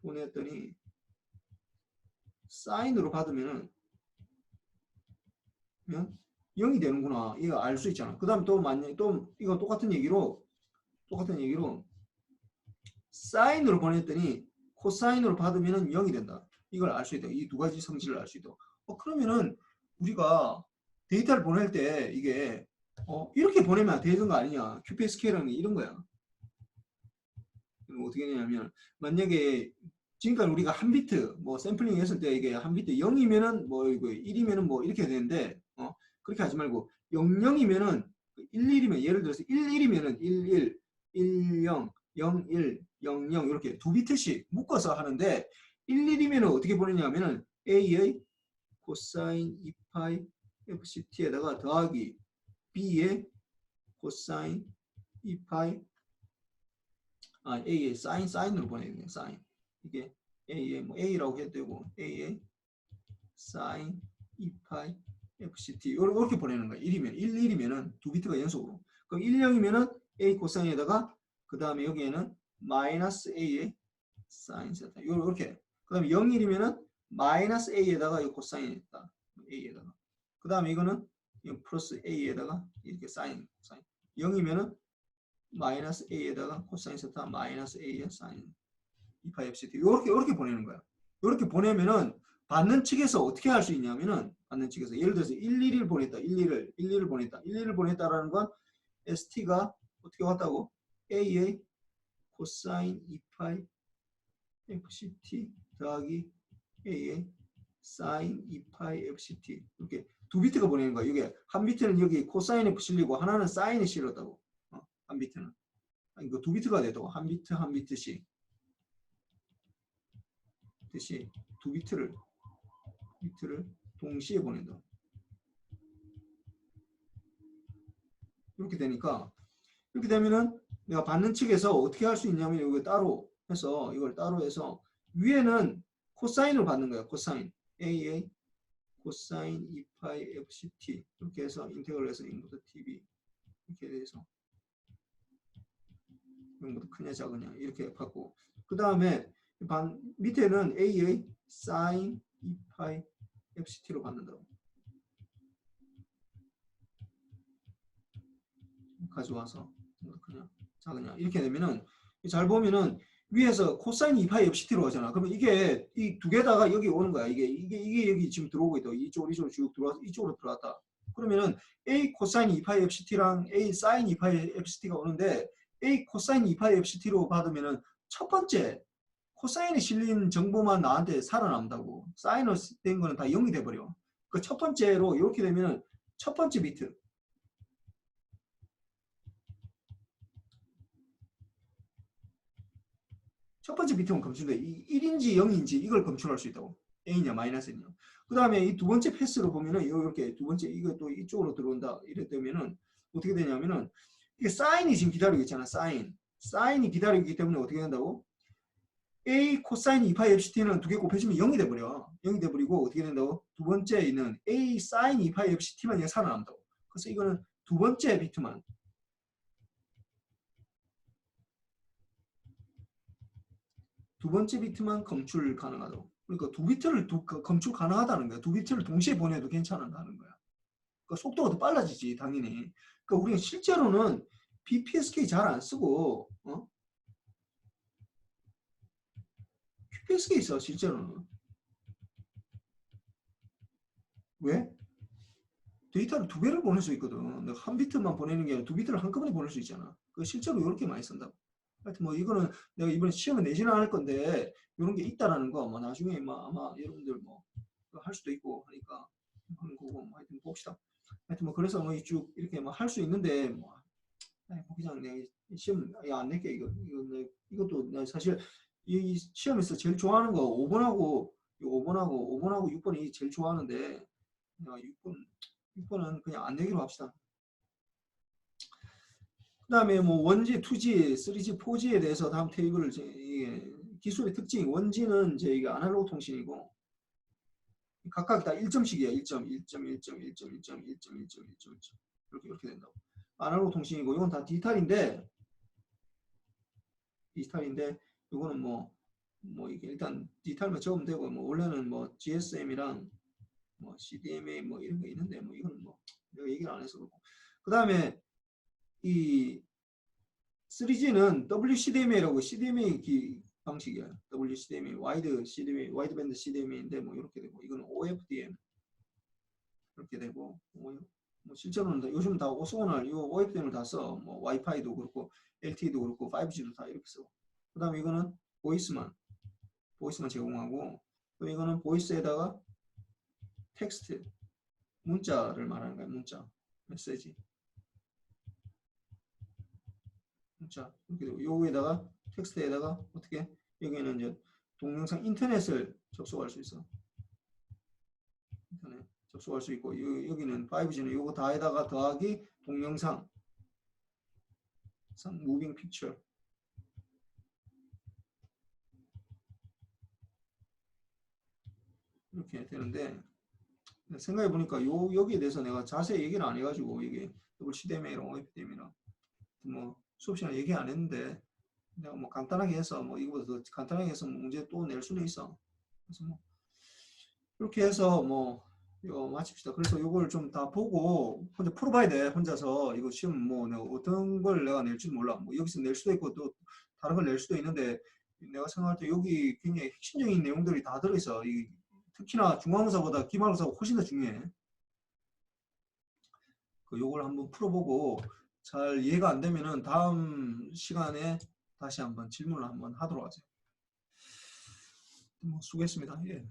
보냈더니 사인으로 받으면은 0이 되는구나. 이거 알 수 있잖아. 그 다음 또 만약에 또 이거 똑같은 얘기로 사인으로 보냈더니 코사인으로 받으면은 0이 된다. 이걸 알 수 있다. 이 두 가지 성질을 알 수 있다. 그러면은 우리가 데이터를 보낼 때 이게 이렇게 보내면 되는 거 아니냐. QPSK라는 게 이런 거야. 어떻게 되냐면 만약에 지금까지 우리가 한 비트 뭐 샘플링 했을 때 이게 한 비트 0이면은 뭐 이거 1이면은 뭐 이렇게 되는데 그렇게 하지 말고 00이면은 11이면 예를 들어서 11이면은 11 10 01 00 이렇게 두 비트씩 묶어서 하는데 11이면은 어떻게 보내냐면은 a의 코사인 2파이 fct에다가 더하기 b의 코사인 2파이 a의 사인으로 보내야 돼요. 사인. 이게 a의 뭐 a라고 해도 되고 a의 사인 2파이 fct 이렇게 보내는 거예요. 1이면은 두 비트가 연속으로. 그럼 10이면은 a 코사인에다가 그 다음에 여기에는 마이너스 a의 사인 세타 이렇게. 그 다음에 0일이면은 마이너스 a에다가 이 코사인 있다. a에다가. 그 다음에 이거는 플러스 a에다가 이렇게 사인. 0이면은 마이너스 a에다가 코사인 세타 마이너스 a의 사인 2파이 fct 이렇게 보내는 거야. 이렇게 보내면은 받는 측에서 어떻게 할 수 있냐면은 받는 측에서 예를 들어서 111을 보냈다. 11을 보냈다. 11을 보냈다라는 건 st가 어떻게 왔다고? a의 코사인 2파이 fct 더하기 a의 사인 2파이 fct 이렇게 두 비트가 보내는 거야. 이게 한 비트는 여기 코사인에 실리고 하나는 사인에 실렸다고. 한 비트는. 이거 두 비트가 돼도 한 비트씩 두 비트를 동시에 보낸다. 이렇게 되니까 이렇게 되면은 내가 받는 측에서 어떻게 할 수 있냐면 이걸 따로 해서 위에는 코사인으로 받는 거야. 코사인 a의 코사인 2파이 fct 이렇게 해서 인테그럴 해서 0부터 tb 이렇게 돼서 0부터 크냐 작으냐 이렇게 받고 그 다음에 밑에는 a의 사인 2파이 fct로 받는다고 가져와서 그냥 작으냐 이렇게 되면은 잘 보면은 위에서 코사인 2파이 fct로 하잖아. 그러면 이게 이 두 개다가 여기 오는 거야. 이게 여기 지금 들어오고 있다. 이쪽으로 쭉 들어와서 이쪽으로 들어왔다. 그러면은 a 코사인 2파이 fct랑 a 사인 2파이 fct가 오는데 a 코사인 2파이 fct로 받으면은 첫 번째 코사인에 실린 정보만 나한테 살아남다고. 사인으로 된 거는 다 0이 돼버려. 그 첫 번째로 이렇게 되면은 첫 번째 비트 첫 번째 비트만 검출돼. 1인지 0인지 이걸 검출할 수 있다고. A냐 마이너스냐. 그 다음에 이 두 번째 패스로 보면은 이렇게 두 번째 이거 또 이쪽으로 들어온다. 이래 되면은 어떻게 되냐면은 이게 사인이 지금 기다리고 있잖아. 사인이 기다리고 있기 때문에 어떻게 된다고? A 코사인 2파이 fct는 두 개 곱해주면 0이 돼버려. 0이 돼버리고 어떻게 된다고? 두 번째 있는 A 사인 2파이 fct만 그냥 살아남다고. 그래서 이거는 두 번째 비트만 검출 가능하다고. 그러니까 두 비트를 검출 가능하다는 거야. 두 비트를 동시에 보내도 괜찮다는 거야. 그러니까 속도가 더 빨라지지 당연히. 그러니까 우리가 실제로는 BPSK 잘 안 쓰고 QPSK 써 실제로는. 왜? 데이터를 두 배를 보낼 수 있거든. 내가 한 비트만 보내는 게 아니라 두 비트를 한꺼번에 보낼 수 있잖아. 그 실제로 이렇게 많이 쓴다고. 하여튼 뭐 이거는 내가 이번에 시험에 내지는 않을 건데 이런 게 있다라는 거 뭐 나중에 뭐 아마 여러분들 뭐 할 수도 있고 하니까 하는 거고 뭐 하여튼 봅시다. 하여튼 뭐 그래서 뭐 쭉 이렇게 뭐 할 수 있는데 뭐 그냥 내 시험 안 낼게 이것도 나 사실 이 시험에서 제일 좋아하는 거 5번하고 5번하고 6번이 제일 좋아하는데 6번은 그냥 안 내기로 합시다. 그 다음에 뭐 원지, 2G, 3G, 4G에 대해서 다음 테이블을 이게 기술의 특징, 원지는 이제 이게 아날로그 통신이고 각각 다 1점씩이야. 1점, 1점, 1점, 1점, 1점, 1점, 1점, 1점, 1점 이렇게 된다고. 아날로그 통신이고 이건 다 디지털인데 이거는 뭐 이게 일단 디지털만 적으면 되고 뭐 원래는 뭐 GSM이랑 뭐 CDMA 뭐 이런 거 있는데 뭐 이건 뭐 내가 얘기를 안 해서 그렇고 그 다음에 이 3G는 WCDMA라고 CDMA 방식이야. WCDMA, 와이드 CDMA, 와이드밴드 CDMA인데 뭐 이렇게 되고 이거는 OFDM 이렇게 되고 뭐 실제로는 요즘 다 오소원을 이 OFDM을 다 써. 뭐 와이파이도 그렇고 LTE도 그렇고 5G도 다 이렇게 써. 그다음에 이거는 보이스만 제공하고 또 이거는 보이스에다가 텍스트 문자를 말하는 거야. 문자 메시지 문자 이렇게 되고 요거에다가 텍스트에다가 어떻게 여기는 이제 동영상 인터넷을 접속할 수 있어. 인터넷 접속할 수 있고 여기는 5G는 요거 다에다가 더하기 동영상 무빙 픽처 이렇게 되는데 생각해 보니까 여기에 대해서 내가 자세히 얘기를 안 해가지고 이게 WCDMA랑 OFDM이랑 뭐 수업 시간에 얘기 안 했는데 내가 뭐 간단하게 해서 뭐 이거보다 더 간단하게 해서 문제 또 낼 수는 있어. 그래서 뭐 이렇게 해서 뭐 이거 마칩시다. 그래서 이걸 좀 다 보고 혼자 풀어봐야 돼. 혼자서 이거 시험 뭐 내가 어떤 걸 내가 낼지 몰라. 뭐 여기서 낼 수도 있고 또 다른 걸 낼 수도 있는데 내가 생각할 때 여기 굉장히 핵심적인 내용들이 다 들어있어. 특히나 중간고사보다 기말고사가 훨씬 더 중요해. 요걸 한번 풀어보고 잘 이해가 안 되면은 다음 시간에 다시 한번 질문을 한번 하도록 하죠. 수고했습니다. 예.